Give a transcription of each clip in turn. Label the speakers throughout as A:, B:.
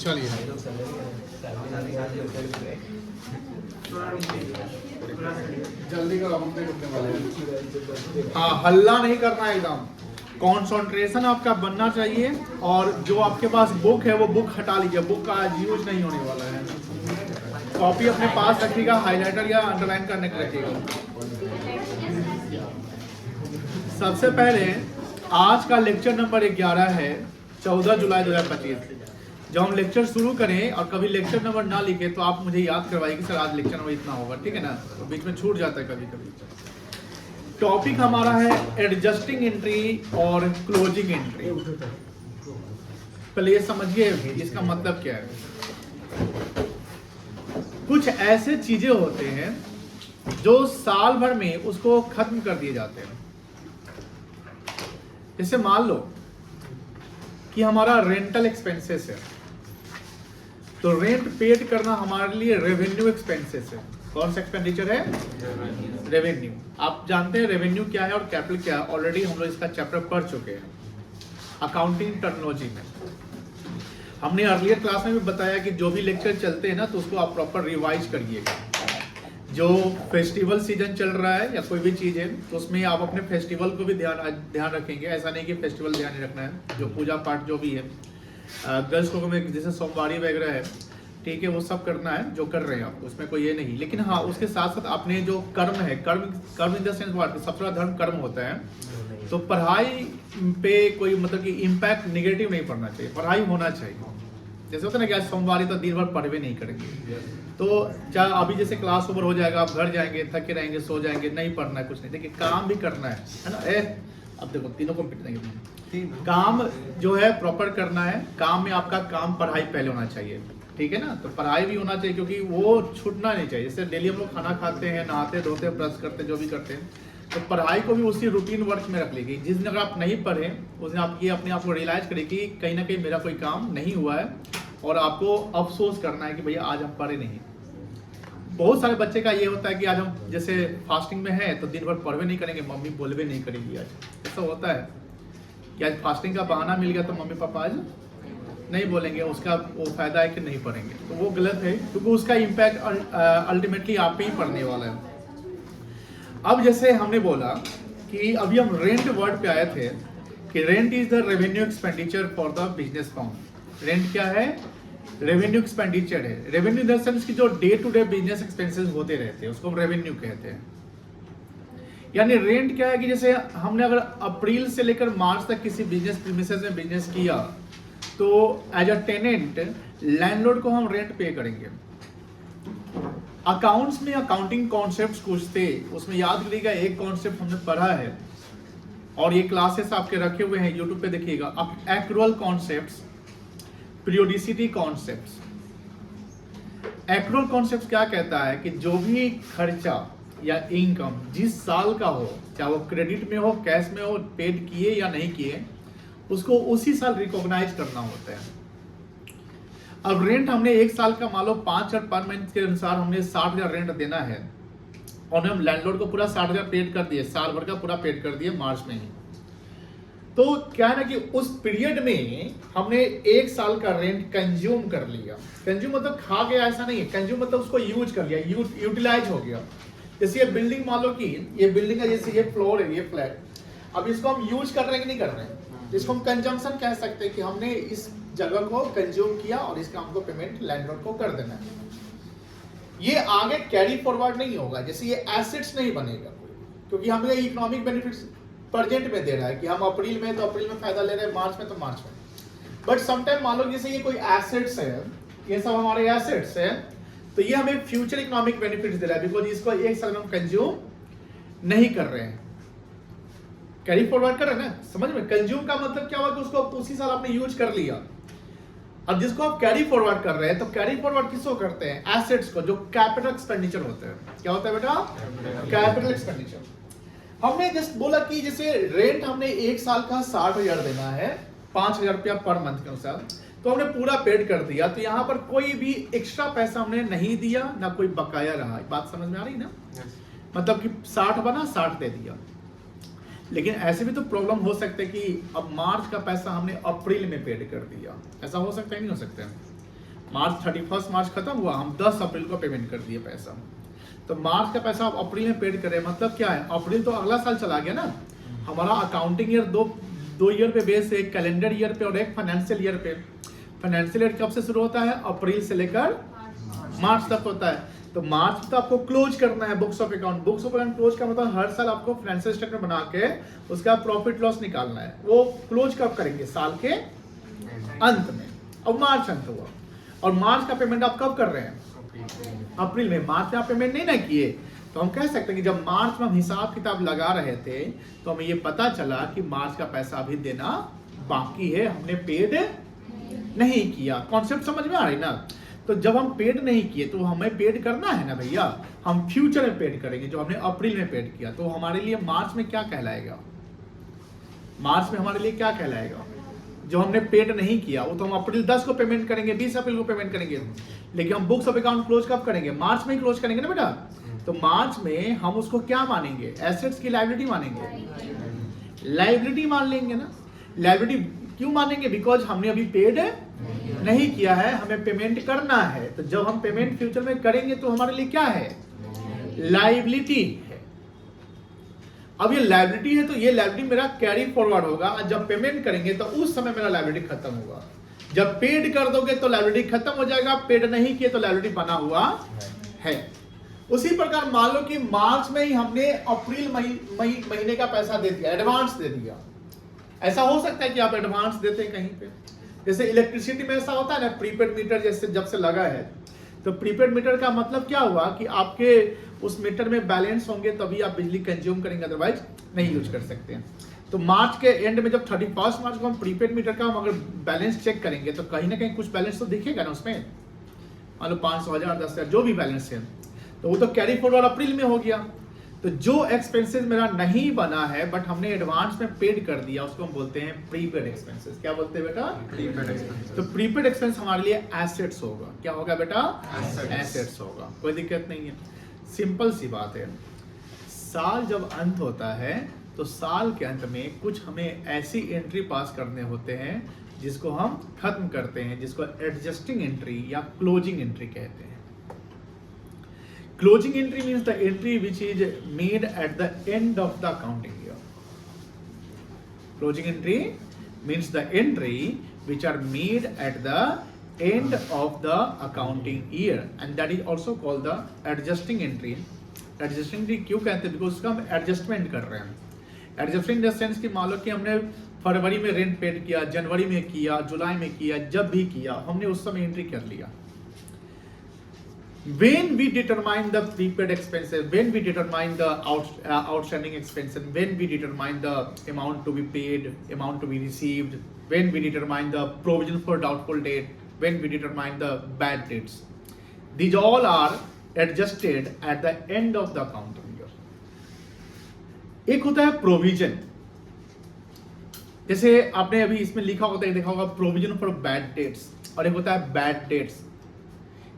A: चलिए जल्दी करो, हम रुकने वाले हैं। हाँ, हल्ला नहीं करना है, एकदम कंसंट्रेशन आपका बनना चाहिए। और जो आपके पास बुक है वो बुक हटा लीजिए, बुक का आज यूज नहीं होने वाला है। कॉपी अपने पास रखिएगा, हाइलाइटर या अंडरलाइन करने के रखिएगा। सबसे पहले आज का लेक्चर नंबर 11 है, 14 जुलाई 2025। जब हम लेक्चर शुरू करें और कभी लेक्चर नंबर ना लिखे तो आप मुझे याद करवाइए कि सर आज लेक्चर नंबर इतना होगा, ठीक है ना। तो बीच में छूट जाता है कभी कभी। टॉपिक हमारा है एडजस्टिंग एंट्री और क्लोजिंग एंट्री। पहले ये समझिए इसका मतलब क्या है। कुछ ऐसे चीजें होते हैं जो साल भर में उसको खत्म कर दिए जाते हैं। जैसे मान लो कि हमारा रेंटल एक्सपेंसेस है, तो रेंट पेड करना हमारे लिए रेवेन्यू एक्सपेंसेस है। कौन सा एक्सपेंडिचर है? रेवेन्यू। आप जानते हैं रेवेन्यू क्या है और कैपिटल क्या है, ऑलरेडी हम लोग इसका चैप्टर पढ़ चुके हैं अकाउंटिंग टर्मिनोलॉजी में। हमने अर्लियर क्लास में भी बताया कि जो भी लेक्चर चलते हैं ना तो उसको आप प्रॉपर रिवाइज करिएगा। जो फेस्टिवल सीजन चल रहा है या कोई भी चीज़ है तो उसमें आप अपने फेस्टिवल को भी ध्यान रखेंगे। ऐसा नहीं कि फेस्टिवल ध्यान नहीं रखना है, जो पूजा पाठ जो भी है गर्ल्स को में जैसे सोमवारी वगैरह है, ठीक है, वो सब करना है जो कर रहे हैं आप, उसमें कोई ये नहीं। लेकिन हाँ, उसके साथ साथ अपने जो कर्म है, कर्म इन द सेंस व्हाट, सबसे बड़ा धर्म कर्म होता है। तो पढ़ाई पे कोई मतलब कि इम्पैक्ट नेगेटिव नहीं पड़ना चाहिए, पढ़ाई होना चाहिए। जैसे होता है ना कि आज सोमवारी तो दिन भर पढ़वे नहीं करेंगे, तो चाहे अभी जैसे क्लास ओवर हो जाएगा, आप घर जाएंगे, थके रहेंगे, सो जाएंगे, नहीं पढ़ना है, कुछ नहीं। देखिए काम भी करना है ना। अब देखो तीनों को पिटेंगे। काम जो है प्रॉपर करना है। काम में आपका काम पढ़ाई पहले होना चाहिए, ठीक है ना। तो पढ़ाई भी होना चाहिए क्योंकि वो छूटना नहीं चाहिए। जैसे डेली हम लोग खाना खाते हैं, नहाते धोते, ब्रश करते, जो भी करते हैं, तो पढ़ाई को भी उसी रूटीन वर्क में रख लीजिए। जिस दिन अगर आप नहीं पढ़े उस दिन आप ये अपने आप को रियलाइज करें कि कहीं ना कहीं मेरा कोई काम नहीं हुआ है और आपको अफसोस करना है कि भैया आज हम पढ़े नहीं। बहुत सारे बच्चे का ये होता है कि आज हम जैसे फास्टिंग में है तो दिन भर पढ़वे नहीं करेंगे, मम्मी बोलवे नहीं करेगी। आज ऐसा होता है कि आज फास्टिंग का बहाना मिल गया तो मम्मी पापा आज नहीं बोलेंगे, उसका वो फायदा है कि नहीं पढ़ेंगे। तो वो गलत है क्योंकि उसका इम्पैक्ट अल्टीमेटली आप पे ही पड़ने वाला है। अब जैसे हमने बोला कि अभी हम रेंट वर्ड पे आए थे कि rent is the revenue expenditure for the business firm. Rent क्या है? रेवेन्यू एक्सपेंडिचर है। रेवेन्यू इन द सेंस की जो day to day business expenses होते रहते हैं उसको हम रेवेन्यू कहते हैं। यानी रेंट क्या है कि जैसे हमने अगर अप्रैल से लेकर मार्च तक किसी बिजनेस प्रीमिसेस में बिजनेस किया तो एज अ टेनेंट लैंडलॉर्ड को हम रेंट पे करेंगे। अकाउंट्स में अकाउंटिंग कॉन्सेप्ट्स कुछ थे, उसमें याद करिएगा एक कॉन्सेप्ट हमने पढ़ा है और ये क्लासेस आपके रखे हुए हैं यूट्यूब पे, देखिएगा। Accrual concepts, periodicity concepts. Accrual concept क्या कहता है कि जो भी खर्चा या इनकम जिस साल का हो, चाहे वो क्रेडिट में हो, कैश में हो, पेड किए या नहीं किए, उसको उसी साल रिकॉग्नाइज करना होता है। अब रेंट हमने एक साल का मान लो 5,000 पर मंथ के अनुसार हमने 60,000 रेंट देना है और हम लैंडलॉर्ड को पूरा 60,000 पेड कर दिए, साल भर का पूरा पेड कर दिए मार्च में ही। तो क्या है ना कि उस पीरियड में हमने एक साल का रेंट कंज्यूम कर लिया। कंज्यूम मतलब खा गया ऐसा नहीं है, कंज्यूम मतलब उसको यूज कर लिया, यूटिलाइज हो गया। जैसे ये बिल्डिंग मान लो कि ये बिल्डिंग है, जैसे ये फ्लोर है, ये फ्लैट, अब इसको हम यूज कर रहे हैं कि नहीं कर रहे हैं, इसको हम कंजम्पशन कह सकते हैं कि हमने इस जगह को कंज्यूम किया और इसका हमको पेमेंट लैंडलॉर्ड को कर देना है। ये आगे कैरी फॉरवर्ड नहीं होगा, जैसे ये एसेट्स नहीं बनेगा क्योंकि हमें इकोनॉमिक बेनिफिट्स प्रेजेंट में दे रहा है कि हम अप्रैल में तो अप्रैल में फायदा ले रहे हैं, मार्च में तो मार्च में। बट समटाइम मान लो जैसे ये कोई एसेट्स है, ये सब हमारे एसेट्स है, तो ये हमें फ्यूचर इकोनॉमिक बेनिफिट्स दे रहा है बिकॉज इसको एक साल में हम कंज्यूम नहीं कर रहे हैं, कैरी फॉरवर्ड कर रहे हैं ना। समझ में? कंज्यूम का मतलब क्या हुआ कि उसको उसी साल आपने यूज कर लिया। अब जिसको आप कैरी फॉरवर्ड कर रहे हैं तो कैरी फॉरवर्ड किसको करते हैं? एसेट्स को, जो कैपिटल एक्सपेंडिचर होते हैं। क्या होता है बेटा? Capital expenditure. हमने जस्ट बोला कि जैसे रेंट हमने एक साल का 60,000 देना है, 5,000 रुपया पर मंथ के अनुसार, तो हमने पूरा पेड कर दिया। तो यहाँ पर कोई भी एक्स्ट्रा पैसा हमने नहीं दिया, ना कोई बकाया रहा। बात समझ में आ रही ना? मतलब कि 60 बना, 60 दे दिया। लेकिन ऐसे भी तो प्रॉब्लम हो सकते है कि अब मार्च का पैसा हमने अप्रैल में पेड कर दिया, ऐसा हो सकता है नहीं हो सकता है? मार्च 31 मार्च खत्म हुआ, हम 10 अप्रैल को पेमेंट कर दिए पैसा। तो मार्च का पैसा आप अप्रैल में पेड करें, मतलब क्या है, अप्रैल तो अगला साल चला गया ना। हमारा अकाउंटिंग ईयर दो ईयर पे बेस है, एक कैलेंडर ईयर पे और एक फाइनेंशियल ईयर पे। फाइनेंशियल ईयर कब से शुरू होता है? अप्रैल से लेकर मार्च तक होता है। तो मार्च तो आपको क्लोज करना है books of account. Books of account close का मतलब हर साल आपको फाइनेंशियल स्टेटमेंट बना के उसका प्रॉफिट लॉस निकालना है। वो क्लोज कब करेंगे? साल के अंत में। अब मार्च अंत हुआ और मार्च का पेमेंट आप कब कर रहे हैं? अप्रैल में। मार्च में आप पेमेंट नहीं ना किए, तो हम कह सकते हैं कि जब मार्च में हम हिसाब किताब लगा रहे थे तो हमें ये पता चला कि मार्च का पैसा अभी देना बाकी है, हमने पेड नहीं किया। कॉन्सेप्ट समझ में आ रही ना? तो जब हम पेड नहीं किए तो हमें पेड करना है ना भैया, हम फ्यूचर में पेड करेंगे जो हमने अप्रैल में पेड किया। तो हमारे लिए मार्च में क्या कहलाएगा? मार्च में हमारे लिए क्या कहलाएगा? जो हमने पेड नहीं किया वो तो हम अप्रैल 10 को पेमेंट करेंगे, 20 अप्रैल को पेमेंट करेंगे, लेकिन हम बुक्स ऑफ अकाउंट क्लोज कब करेंगे? मार्च में ही क्लोज करेंगे ना बेटा। तो मार्च में हम उसको क्या मानेंगे? एसेट्स की लायबिलिटी मानेंगे, लायबिलिटी मान लेंगे ना। लायबिलिटी क्यों मानेंगे? बिकॉज हमने अभी पेड नहीं किया है, हमें पेमेंट करना है। तो जब हम पेमेंट फ्यूचर में करेंगे तो हमारे लिए क्या है? लायबिलिटी है। अब ये लायबिलिटी है तो ये लायबिलिटी मेरा कैरी फॉरवर्ड होगा, और जब पेमेंट करेंगे तो उस समय मेरा लायबिलिटी खत्म होगा। जब पेड कर दोगे तो लायबिलिटी खत्म हो जाएगा, पेड नहीं किए तो लायबिलिटी बना हुआ है। उसी प्रकार मान लो कि मार्च में ही हमने अप्रैल महीने का पैसा दे दिया, एडवांस दे दिया। ऐसा हो सकता है कि आप एडवांस देते हैं कहीं पे, जैसे इलेक्ट्रिसिटी में ऐसा होता है ना, प्रीपेड मीटर जैसे जब से लगा है तो प्रीपेड मीटर का मतलब क्या हुआ कि आपके उस मीटर में बैलेंस होंगे तभी आप बिजली कंज्यूम करेंगे, अदरवाइज नहीं यूज कर सकते हैं। तो मार्च के एंड में जब 31 मार्च को हम प्रीपेड मीटर का हम अगर बैलेंस चेक करेंगे तो कहीं ना कहीं कुछ बैलेंस तो दिखेगा ना उसमें, मान लो 500, 1000, 10,000 जो भी बैलेंस है, तो वो तो कैरी फॉरवर्ड अप्रैल में हो गया। तो जो एक्सपेंसेस मेरा नहीं बना है बट हमने एडवांस में पेड कर दिया उसको हम बोलते हैं प्रीपेड एक्सपेंसेस। क्या बोलते हैं बेटा? Prepaid expenses. तो प्रीपेड एक्सपेंस हमारे लिए एसेट्स होगा। क्या होगा बेटा? एसेट्स होगा। कोई दिक्कत नहीं है, सिंपल सी बात है। साल जब अंत होता है तो साल के अंत में कुछ हमें ऐसी एंट्री पास करने होते हैं जिसको हम खत्म करते हैं, जिसको एडजस्टिंग एंट्री या क्लोजिंग एंट्री कहते हैं। Closing entry means the entry which is made at the end of the accounting year. Closing entry means the entry which are made at the end of the accounting year, and that is also called the adjusting entry. Adjusting entry क्यों कहते हैं? Because उसका हम adjustment कर रहे हैं। Adjustment in the sense कि मान लो कि हमने फरवरी में रेंट पेड किया, जनवरी में किया, जुलाई में किया, जब भी किया हमने उस समय एंट्री कर लिया। When we determine the prepaid expenses, when we determine the outstanding expenses, when we determine the amount to be paid, amount to be received, when we determine the provision for doubtful debt, when we determine the bad debts, these all are adjusted at the end of the accounting year. एक होता है provision, जैसे आपने अभी इसमें लिखा होता है, देखा होगा प्रोविजन फॉर बैड डेट्स, और एक होता है बैड डेट्स।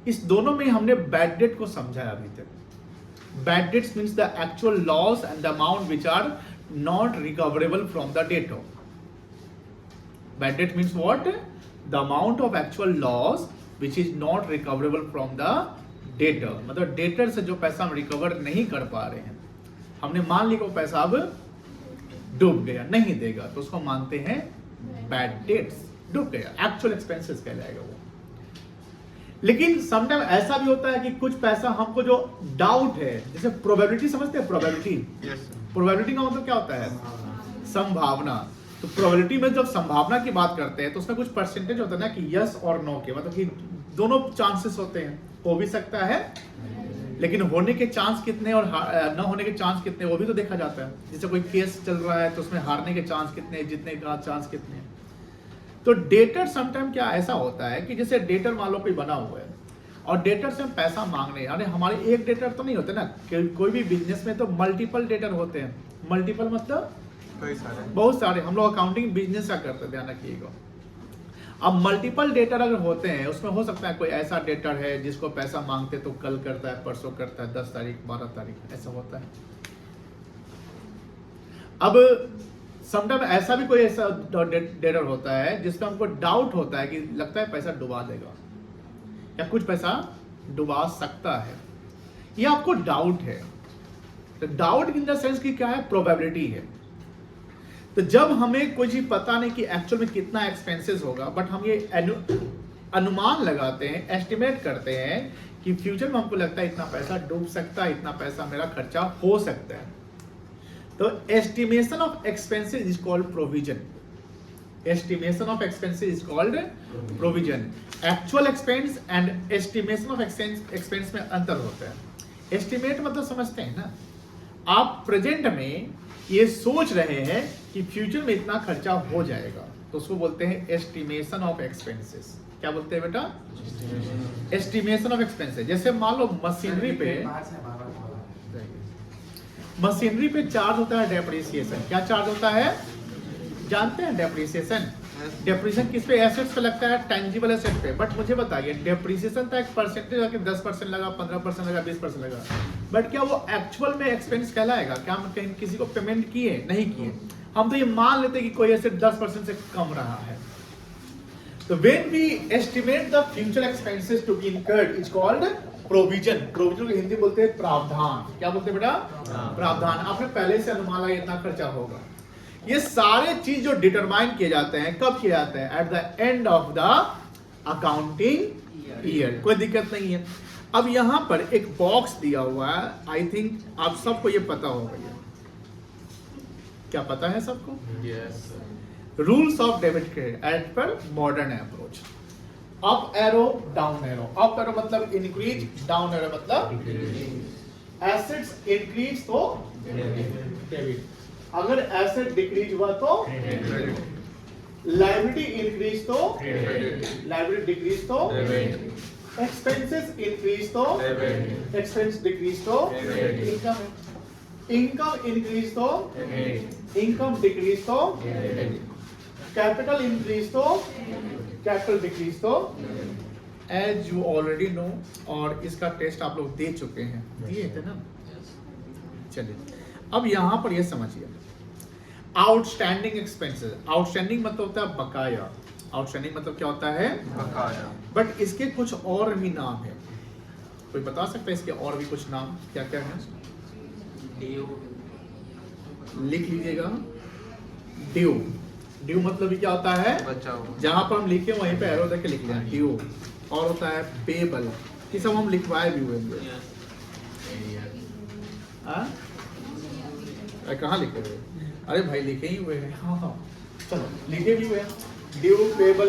A: इस दोनों में हमने बैड डेट को समझा है अभी तक। Bad debts means the actual loss and the amount which are not recoverable from the debtor. Bad debt means what? The amount of actual loss which is not recoverable from the debtor. मतलब debtor से जो पैसा हम recover नहीं कर पा रहे हैं, हमने मान लिया वो पैसा अब डूब गया, नहीं देगा, तो उसको मानते हैं बैड डेट्स। डूब गया, एक्चुअल एक्सपेंसेस कहलाएगा वो। लेकिन समटाइम ऐसा भी होता है कि कुछ पैसा हमको जो डाउट है, जैसे प्रोबेबिलिटी समझते हैं? प्रोबेबिलिटी, प्रोबेबिलिटी का मतलब क्या होता है? संभावना। तो प्रोबेबिलिटी में जब संभावना की बात करते हैं तो उसमें कुछ परसेंटेज होता है ना कि यस और नो के, मतलब कि दोनों चांसेस होते हैं, हो भी सकता है, लेकिन होने के चांस कितने और न होने के चांस कितने वो भी तो देखा जाता है। जैसे कोई केस चल रहा है तो उसमें हारने के चांस कितने, जीतने का चांस कितने। तो डेटर समटाइम क्या ऐसा होता है कि जैसे डेटर मान लो कोई बना हुआ है और डेटर से हम पैसा मांग रहे हैं, अरे हमारे एक डेटर तो नहीं होते ना, कोई भी बिजनेस में तो मल्टीपल डेटर होते हैं। मल्टीपल मतलब बहुत सारे। हम लोग अकाउंटिंग बिजनेस का करते हैं, ध्यान रखिएगा। अब मल्टीपल डेटर अगर होते हैं उसमें हो सकता है कोई ऐसा डेटर है जिसको पैसा मांगते तो कल करता है, परसों करता है, 10 तारीख 12 तारीख ऐसा होता है। अब समटाइम ऐसा भी कोई ऐसा डेटर होता है जिसमें हमको डाउट होता है कि लगता है पैसा डुबा देगा, या कुछ पैसा डुबा सकता है, ये आपको डाउट है। तो डाउट इन द सेंस कि क्या है, प्रोबेबिलिटी है। तो जब हमें कोई चीज पता नहीं कि एक्चुअल में कितना एक्सपेंसेस होगा, बट हम ये अनुमान लगाते हैं, एस्टिमेट करते हैं कि फ्यूचर में हमको लगता है इतना पैसा डूब सकता है, इतना पैसा मेरा खर्चा हो सकता है। तो estimation of expenses is called provision. Estimation of expenses is called provision. Actual expense and estimation of expense में अंतर होता है। एस्टिमेट मतलब समझते हैं ना, आप प्रेजेंट में ये सोच रहे हैं कि फ्यूचर में इतना खर्चा हो जाएगा, तो उसको बोलते हैं एस्टिमेशन ऑफ एक्सपेंसेस। क्या बोलते हैं बेटा? Estimation of expenses. जैसे मान लो मशीनरी पे चार्ज होता है डेप्रिसिएशन। क्या चार्ज होता है? जानते हैं डेप्रिसिएशन? डेप्रिसिएशन किस पे? एसेट्स पे लगता है, टेंजिबल एसेट पे। बट मुझे बताइए, डेप्रिसिएशन का एक परसेंटेज है कि 10% लगा, 15% लगा, 20% लगा, बट क्या वो एक्चुअल में एक्सपेंस कहलाएगा? क्या हम कहीं किसी को पेमेंट किए? नहीं किए। हम तो ये मान लेते हैं कि कोई एसेट 10% से कम रहा है। तो when we estimate the future expenses to be incurred is called provision। Provision को हिंदी बोलते हैं प्रावधान। क्या बोलते हैं बेटा? प्रावधान। आपने पहले से अनुमान लगाया इतना खर्चा होगा। ये सारे चीज जो डिटरमाइन किए जाते हैं, कब किए जाते हैं? Eight the end of the accounting year. कोई दिक्कत नहीं है। अब यहाँ पर एक बॉक्स दिया हुआ है, आई थिंक आप सबको ये पता होगा। क्या पता है सबको?
B: Yes.
A: Rules of debit credit as per modern approach. Up arrow, down arrow. Up arrow मतलब इंक्रीज, डाउन एरो मतलब एसेट्स इंक्रीज तो डेबिट, अगर एसेट डिक्रीज हुआ तो लायबिलिटी इंक्रीज तो लायबिलिटी डिक्रीज तो एक्सपेंसेस इंक्रीज तो एक्सपेंस डिक्रीज तो इनकम इंक्रीज तो इनकम डिक्रीज तो कैपिटल इंक्रीज तो कैपिटल डिक्रीज तो एज यू ऑलरेडी नो। और इसका टेस्ट आप लोग दे चुके हैं, दिए थे ना? चलिए अब यहां पर ये समझिए, आउटस्टैंडिंग एक्सपेंसेस। आउटस्टैंडिंग मतलब होता है बकाया। आउटस्टैंडिंग मतलब क्या होता है? बकाया। बट इसके कुछ और भी नाम है। कोई बता सकता है इसके और भी कुछ नाम क्या क्या है? लिख लीजिएगा। ड्यू। ड्यू मतलब क्या होता है? जहां पर हम लिखे वहीं पे एरो देके लिख लें ड्यू। और होता है पेबल, ये सब हम लिखवाए भी हुए हैं। कहाँ लिखे हुए? अरे भाई लिखे ही हुए हैं। हाँ हाँ चलो लिखे भी हुए हैं। Due, payable,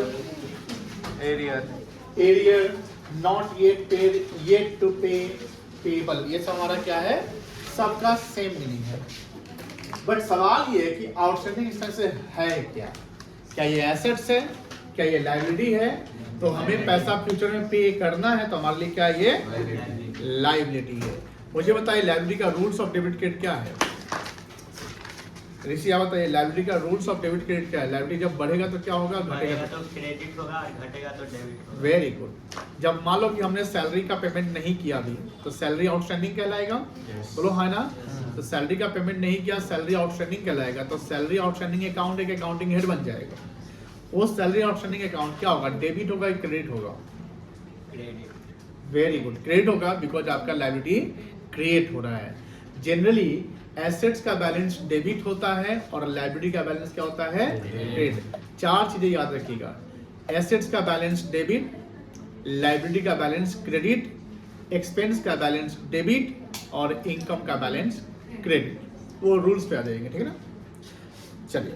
A: arrear, not yet paid, yet to pay, payable. ये सब हमारा क्या है? सबका सेम मीनिंग है। बट सवाल ये है कि आउटस्टैंडिंग एक्सपेंसेस है क्या? क्या ये एसेट्स है? क्या ये लायबिलिटी है? तो हमें पैसा फ्यूचर में पे करना है, तो हमारे लिए क्या ये लायबिलिटी है। मुझे बताइए लायबिलिटी का रूल्स ऑफ डेबिट क्रेडिट क्या है? ऋषि आप बताइए लायबिलिटी का रूल्स ऑफ डेबिट क्रेडिट क्या है? लायबिलिटी जब बढ़ेगा तो क्या होगा?
C: बढ़ेगा तो क्रेडिट होगा, घटेगा तो डेबिट होगा।
A: Very good. जब मान लो कि हमने सैलरी का पेमेंट नहीं किया अभी, तो सैलरी आउटस्टैंडिंग कहलाएगा। बोलो हाँ ना? तो सैलरी का पेमेंट नहीं किया, सैलरी आउटस्टैंडिंग कहलाएगा। तो सैलरी आउटस्टैंडिंग अकाउंट एक अकाउंटिंग हेड बन जाएगा। वो सैलरी आउटस्टैंडिंग अकाउंट क्या होगा? डेबिट होगा या क्रेडिट होगा?
C: क्रेडिट।
A: वेरी गुड, क्रेडिट होगा, बिकॉज आपका लायबिलिटी क्रिएट हो रहा है। जनरली एसेट्स का बैलेंस डेबिट होता है और लायबिलिटी का बैलेंस क्या होता है? क्रेडिट। चार चीजें याद रखिएगा, एसेट्स का बैलेंस डेबिट, लायबिलिटी का बैलेंस क्रेडिट, एक्सपेंस का बैलेंस डेबिट और इनकम का बैलेंस क्रेडिट। वो रूल्स पे आ जाएंगे, ठीक है ना? चलिए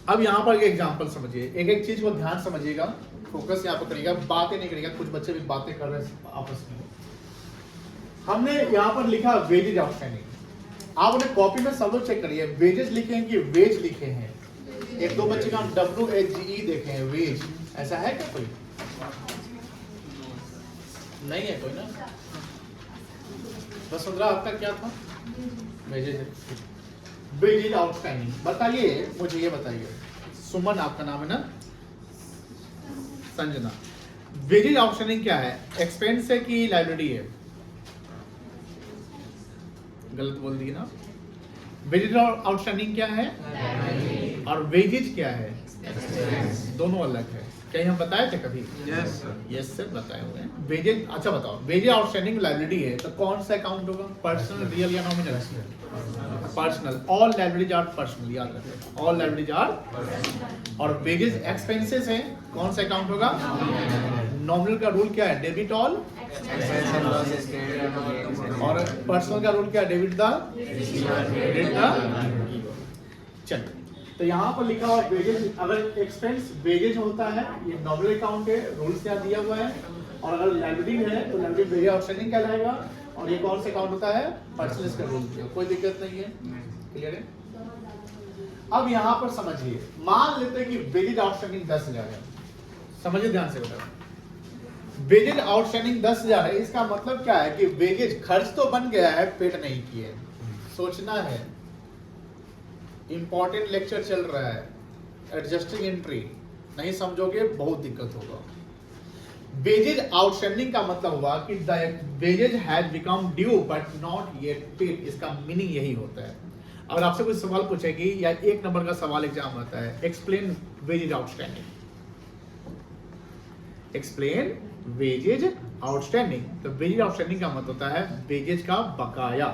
A: अब यहाँ पर एग्जांपल समझिए, एक एक चीज को ध्यान समझिएगा, फोकस यहाँ पर करिएगा, बातें नहीं करिएगा। कुछ बच्चे भी बातें कर रहे हैं आपस में। हमने यहाँ पर लिखा वेजेज आउटस्टैंडिंग। आप अपने कॉपी में सब लोग चेक करिए, वेजेस लिखे हैं कि वेज लिखे हैं। एक दो बच्चे का हम WHE देखे हैं, वेज। ऐसा है क्या कोई? नहीं है कोई ना? वसुंधरा आपका क्या था? वेजेज। वेजेज आउटस्टैंडिंग बताइए मुझे, ये बताइए। सुमन आपका नाम है ना? संजना। वेजेज आउटस्टैंडिंग क्या है? एक्सपेंस है कि लायबिलिटी है? गलत बोल दिए ना। वेजेज आउटस्टैंडिंग क्या है और वेजेज क्या है? दोनों अलग है। क्या हम बताए थे कभी? यस सर बताए हुए हैं। वेजेज, अच्छा बताओ, वेजेज आउटस्टैंडिंग लायबिलिटी है तो कौन सा अकाउंट होगा? पर्सनल, रियल या nominal? Personal. All liabilities are personal, याद रखें, ऑल लायबिलिटीज आर। और वेजेज एक्सपेंसेस है, कौन सा अकाउंट होगा? नॉमिनल का रूल क्या है? Debit all. और पर्सनल का रूल क्या है? Debit the, credit the. चलिए, तो यहाँ पर लिखा हुआ वेजेज, अगर एक्सपेंस वेजेज होता है, ये नॉमिनल अकाउंट है, रूल्स यहाँ दिया हुआ है। और अगर लायबिलिटी है तो लायबिलिटी वेजेज आउटस्टैंडिंग कहलाएगा। और ये कौन सा अकाउंट होता है? पर्सनल का रूल दिया, कोई दिक्कत नहीं है, क्लियर है? अब यहाँ पर समझिए, मान लेते हैं कि वेजेज आउटस्टैंडिंग 10,000 है, समझिए ध्यान से बताओ, वेजेज आउटस्टैंडिंग 10,000 है, इसका मतलब क्या है कि वेजेज खर्च तो बन गया है, पेड नहीं किए। सोचना है, इंपॉर्टेंट लेक्चर चल रहा है, एडजस्टिंग एंट्री, नहीं समझोगे बहुत दिक्कत होगा। वेजेज आउटस्टैंडिंग का मतलब हुआ कि wages has become due but not yet paid, इसका मीनिंग यही होता है। अगर आपसे कोई सवाल पूछेगी या 1 नंबर का सवाल एग्जाम आता है, explain wages outstanding, explain wages outstanding, तो वेजेज आउटस्टैंडिंग का मतलब होता है वेजेज का बकाया।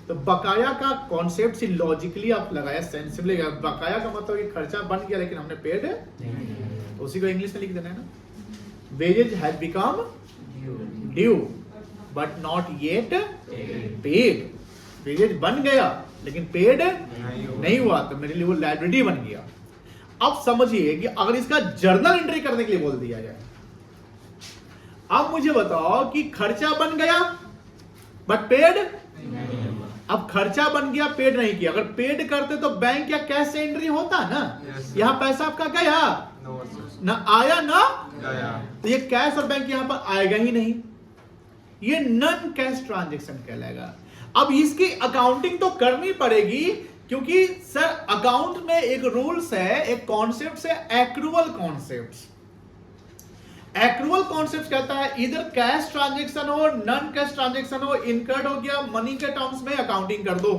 A: तो बकाया का कॉन्सेप्ट से लॉजिकली आप लगाया, सेंसिबली, बकाया का मतलब ये खर्चा बन गया लेकिन हमने पेड नहीं, उसी को इंग्लिश में लिख देना है ना, wages has become due but not yet paid. Wages बन गया लेकिन पेड नहीं हुआ, तो मेरे लिए वो लायबिलिटी बन गया। अब समझिए कि अगर इसका जर्नल एंट्री करने के लिए बोल दिया जाए, अब मुझे बताओ कि खर्चा बन गया बट पेड, अब खर्चा बन गया पेड नहीं किया, अगर पेड करते तो बैंक या कैश से एंट्री होता ना, यहाँ पैसा आपका गया ना, आया ना गया, तो ये कैश और बैंक यहाँ पर आएगा ही नहीं, ये नॉन कैश ट्रांजैक्शन कहलाएगा। अब इसकी अकाउंटिंग तो करनी पड़ेगी, क्योंकि सर अकाउंट में एक रूल्स है, एक कॉन्सेप्ट है एक्रूवल कॉन्सेप्ट। एक्रूवल कॉन्सेप्ट कहता है इधर कैश ट्रांजैक्शन हो, नॉन कैश ट्रांजैक्शन हो, इनकर्ड हो गया, मनी के टर्म्स में अकाउंटिंग कर दो।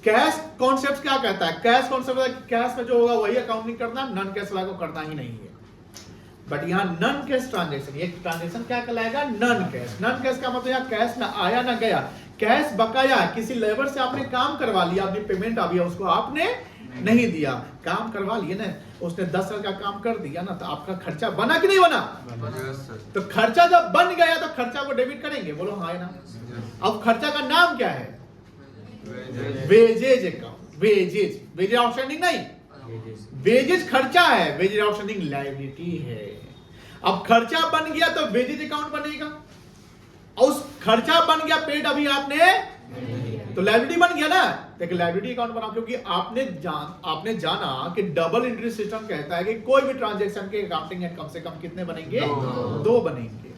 A: कैश कॉन्सेप्ट क्या कहता है? कैश कॉन्सेप्ट कैश में जो होगा वही अकाउंटिंग करना, नॉन कैश वाला को करना ही नहीं है। बट यहाँ नॉन कैश ट्रांजैक्शन, ये ट्रांजैक्शन क्या कहलाएगा? Non cash. नॉन कैश का मतलब यहाँ कैश ना आया ना गया, कैश बकाया, किसी लेबर से आपने काम करवा लिया, आपने पेमेंट आ गया, उसको आपने नहीं दिया, काम करवा लिया ना, उसने 10 साल का काम कर दिया ना, तो आपका खर्चा बना कि नहीं बना? तो खर्चा जब बन गया तो खर्चा को डेबिट करेंगे, बोलो हाँ ना। अब खर्चा का नाम क्या है? Wages account, wages, wages outstanding नहीं, वेजेज खर्चा है, वेजेज आउटस्टैंडिंग लायबिलिटी है। अब खर्चा बन गया तो वेजेज अकाउंट बनेगा, और उस खर्चा बन गया पेड अभी आपने, तो लायबिलिटी बन गया ना, देखिए लायबिलिटी अकाउंट बना, क्योंकि आपने जाना कि डबल एंट्री सिस्टम कहता है कि कोई भी ट्रांजैक्शन के अकाउंटिंग हेड कम से कम कितने बनेंगे? 2 बनेंगे।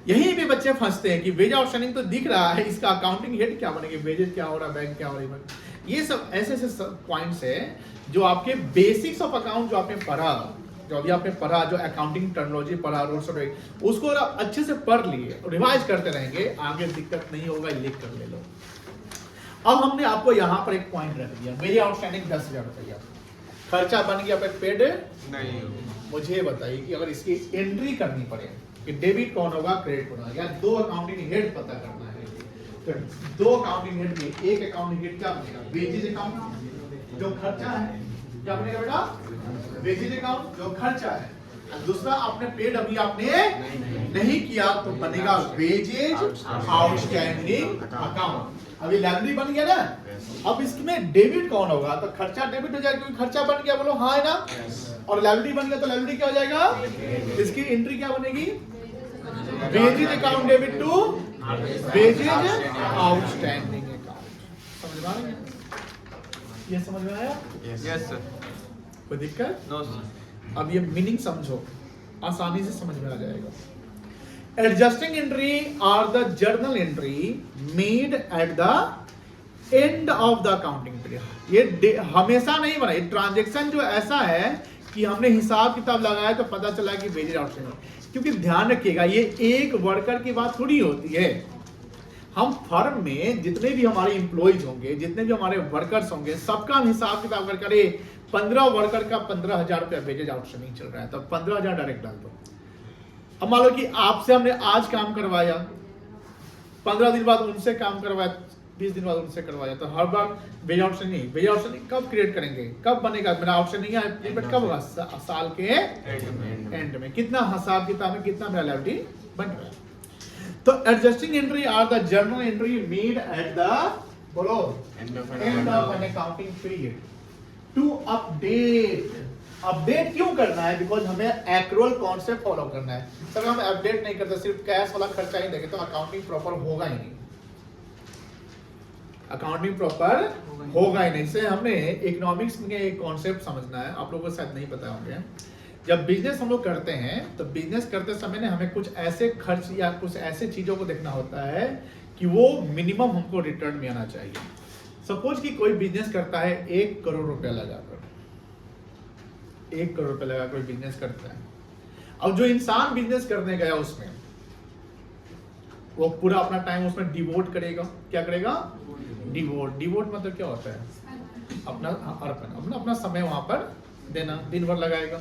A: यही भी बच्चे फंसते हैं कि वेज आउटस्टैंडिंग तो दिख रहा है, इसका अकाउंटिंग हेड क्या बनेंगे, वेजेज क्या हो रहा है, बैंक क्या हो रहा है, ये सब ऐसे ऐसे पॉइंट्स है जो आपके बेसिक्स ऑफ अकाउंट जो आपने पढ़ा, जो अभी आपने पढ़ा, जो अकाउंटिंग टर्मिनोलॉजी पढ़ा, रूल्स और उसको अच्छे से पढ़ लिए, रिवाइज करते रहेंगे, आगे दिक्कत नहीं होगा, लिख कर ले लो। अब हमने आपको यहाँ पर एक पॉइंट रख दिया, मेरी आउटस्टैंडिंग 10,000 रुपया, खर्चा बन गया पर पेड नहीं। मुझे बताइए कि अगर इसकी एंट्री करनी पड़े कि डेबिट कौन होगा, क्रेडिट कौन होगा, या 2 अकाउंटिंग हेड पता करना है, तो 2 अकाउंटिंग हेड में एक अकाउंटिंग हेड क्या बनेगा? वेजेज अकाउंट जो खर्चा है, क्या बनेगा बेटा? वेजेज अकाउंट जो खर्चा है। दूसरा आपने पेड अभी आपने नहीं किया तो बनेगा वेजेज आउटस्टैंडिंग अकाउंट। अभी लायबिलिटी बन गया ना, अब इसमें डेबिट कौन होगा? तो खर्चा डेबिट हो जाएगा, क्योंकि खर्चा बन गया, बोलो हाँ है ना, और लायबिलिटी बन गया तो लायबिलिटी क्या हो जाएगा? इसकी एंट्री क्या बनेगी? Wages account debit to wages outstanding account. समझ में आया? ये समझ में आया?
B: Yes sir.
A: कोई दिक्कत?
B: No sir.
A: अब ये मीनिंग समझो, आसानी से समझ में आ जाएगा। Adjusting entry are the journal entry made at the end of the accounting period. ये हमेशा नहीं बना, ये ट्रांजैक्शन जो ऐसा है कि हमने हिसाब किताब लगाया तो पता चला कि वेजेज आउटस्टैंडिंग। क्योंकि ध्यान रखिएगा, ये एक वर्कर की बात थोड़ी होती है, हम फर्म में जितने भी हमारे एम्प्लॉइज होंगे, जितने भी हमारे वर्कर्स होंगे, सबका हम हिसाब किताब करके, अरे 15 वर्कर का 15,000 रुपया वेजेज आउटस्टैंडिंग चल रहा है, तो 15,000 डायरेक्ट डाल दो। अब मान लो कि आपसे हमने आज काम करवाया, 15 दिन बाद उनसे काम करवाया, 20 दिन बाद उनसे करवाया, तो हर बार वेज आउटस्टैंडिंग कब क्रिएट करेंगे, कब बनेगा मेरा आउटस्टैंडिंग पेमेंट, कब होगा? साल के एंड में। कितना हिसाब किताब में कितना मेरा लायबिलिटी बन रहा है। तो adjusting entry are the journal entry made at the बोलो end of an accounting period to update क्यों करना है? बिकॉज हमें एक्रूअल कॉन्सेप्ट फॉलो करना है। सर हम अपडेट नहीं करते, सिर्फ कैश वाला खर्चा ही देंगे तो अकाउंटिंग प्रॉपर होगा ही नहीं, अकाउंटिंग प्रॉपर होगा ही नहीं। से हमने इकोनॉमिक्स में एक कॉन्सेप्ट समझना है, आप लोगों को शायद नहीं पता होंगे। जब बिजनेस हम लोग करते हैं तो बिजनेस करते समय ना हमें कुछ ऐसे खर्च या कुछ ऐसे चीजों को देखना होता है कि वो मिनिमम हमको रिटर्न में आना चाहिए। सपोज कि कोई बिजनेस करता है 1 करोड़ रुपया लगाकर, 1 करोड़ रुपया लगा कोई बिजनेस करता है। अब जो इंसान बिजनेस करने गया उसमें वो पूरा अपना टाइम उसमें डिवोट करेगा। क्या करेगा? डिवोट मतलब क्या होता है? अपना अर्पण, अपना समय वहां पर देना, दिन भर लगाएगा,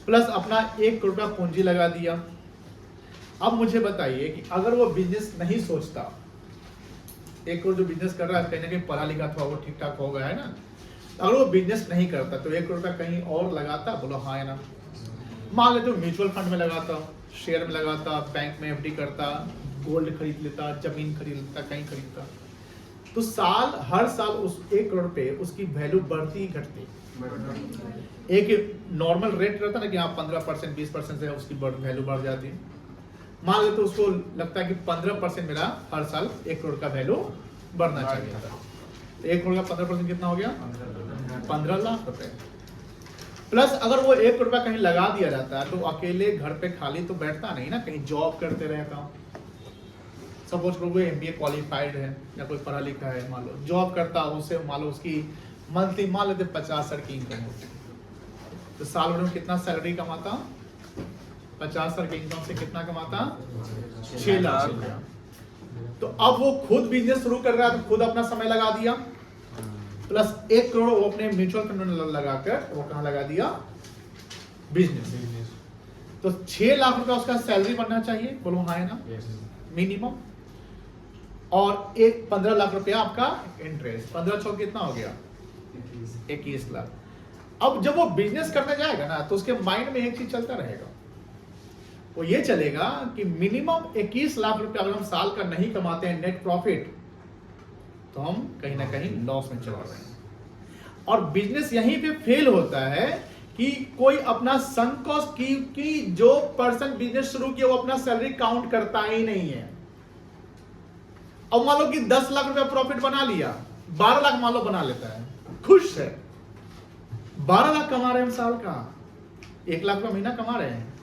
A: प्लस अपना 1 करोड़ रुपया पूंजी लगा दिया। अब मुझे बताइए कि अगर वो बिजनेस नहीं सोचता, 1 करोड़ जो बिजनेस कर रहा है कहीं ना कहीं पढ़ा लिखा था, वो ठीक ठाक हो गया है ना, अगर वो बिजनेस नहीं करता तो 1 करोड़ रुपया कहीं और लगाता? बोलो हाँ है ना। मान लेते म्यूचुअल फंड में लगाता, शेयर में लगाता, बैंक में एफडी करता, गोल्ड खरीद लेता, जमीन खरीद लेता, कहीं खरीदता, तो हर साल उस 1 करोड़ पे उसकी वैल्यू बढ़ती घटती। एक नॉर्मल रेट रहता ना कि हाँ 15% 20% से उसकी वैल्यू बढ़ जाती है। मान लेते उसको लगता है कि 15% मेरा हर साल 1 करोड़ का वैल्यू बढ़ना चाहिए था, तो 1 करोड़ का 15% कितना हो गया? 15 लाख रुपए। प्लस अगर वो 1 करोड़ रुपया कहीं लगा दिया जाता है तो अकेले घर पे खाली तो बैठता नहीं ना, कहीं जॉब करते रहता। सपोज करो वो MBA क्वालिफाइड है या कोई पढ़ा लिखा है, मान लो जॉब करता, उससे मान लो उसकी मंथली मान लेते 50,000 की इनकम होती, तो साल भर में कितना सैलरी कमाता? 50,000 की इनकम से कितना कमाता? 6 लाख रुपया। तो अब वो खुद बिजनेस शुरू कर रहा है तो खुद अपना समय लगा दिया, प्लस 1 करोड़ वो अपने म्यूचुअल फंड में लगाकर वो कहाँ लगा दिया? बिजनेस। तो 6 लाख रुपया उसका सैलरी बनना चाहिए, बोलो हाँ है ना, मिनिमम। और 15 लाख रुपया आपका इंटरेस्ट, 15 छो कितना हो गया? 21 लाख। अब जब वो बिजनेस करने जाएगा ना तो उसके माइंड में एक चीज चलता रहेगा, वो ये चलेगा कि मिनिमम 21 लाख रुपया अगर हम साल का नहीं कमाते हैं नेट प्रॉफिट, तो हम कहीं ना कहीं लॉस में चला रहे हैं। और बिजनेस यहीं पे फेल होता है कि कोई अपना सunk कॉस्ट की जो पर्सन बिजनेस शुरू किया वो अपना सैलरी काउंट करता ही नहीं है। अब मान लो कि 10 लाख रुपया प्रॉफिट बना लिया, 12 लाख मान लो बना लेता है, खुश है, 12 लाख कमा रहे हैं साल का, 1 लाख रुपया महीना कमा रहे हैं,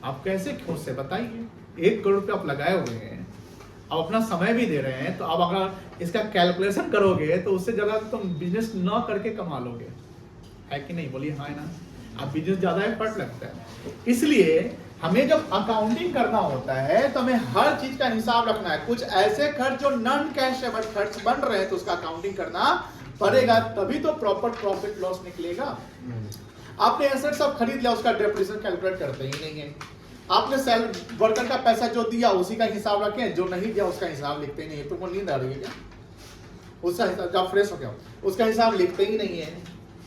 A: आप कैसे खुश है बताइए? 1 करोड़ रुपया आप लगाए हुए हैं, आप अपना समय भी दे रहे हैं, तो आप अगर इसका कैलकुलेशन करोगे तो उससे ज्यादा तुम बिजनेस न करके कमा लोगे, है कि नहीं? बोलिए हाँ है ना। आप बिजनेस ज्यादा एफर्ट लगता है, इसलिए हमें जब अकाउंटिंग करना होता है तो हमें हर चीज का हिसाब रखना है। कुछ ऐसे खर्च जो नॉन कैशेबल खर्च बन रहे हैं तो उसका अकाउंटिंग करना पड़ेगा, तभी तो प्रॉपर प्रॉफिट लॉस निकलेगा। आपने एसेट सब खरीद लिया, उसका डेप्रिसिएशन कैलकुलेट करते ही नहीं है। आपने वर्कर का पैसा जो दिया उसी का हिसाब रखें, जो नहीं दिया उसका हिसाब लिखते ही नहीं है। तुमको नींद आ रही है क्या? उसका हिसाब जब फ्रेश हो गया उसका हिसाब लिखते ही नहीं है,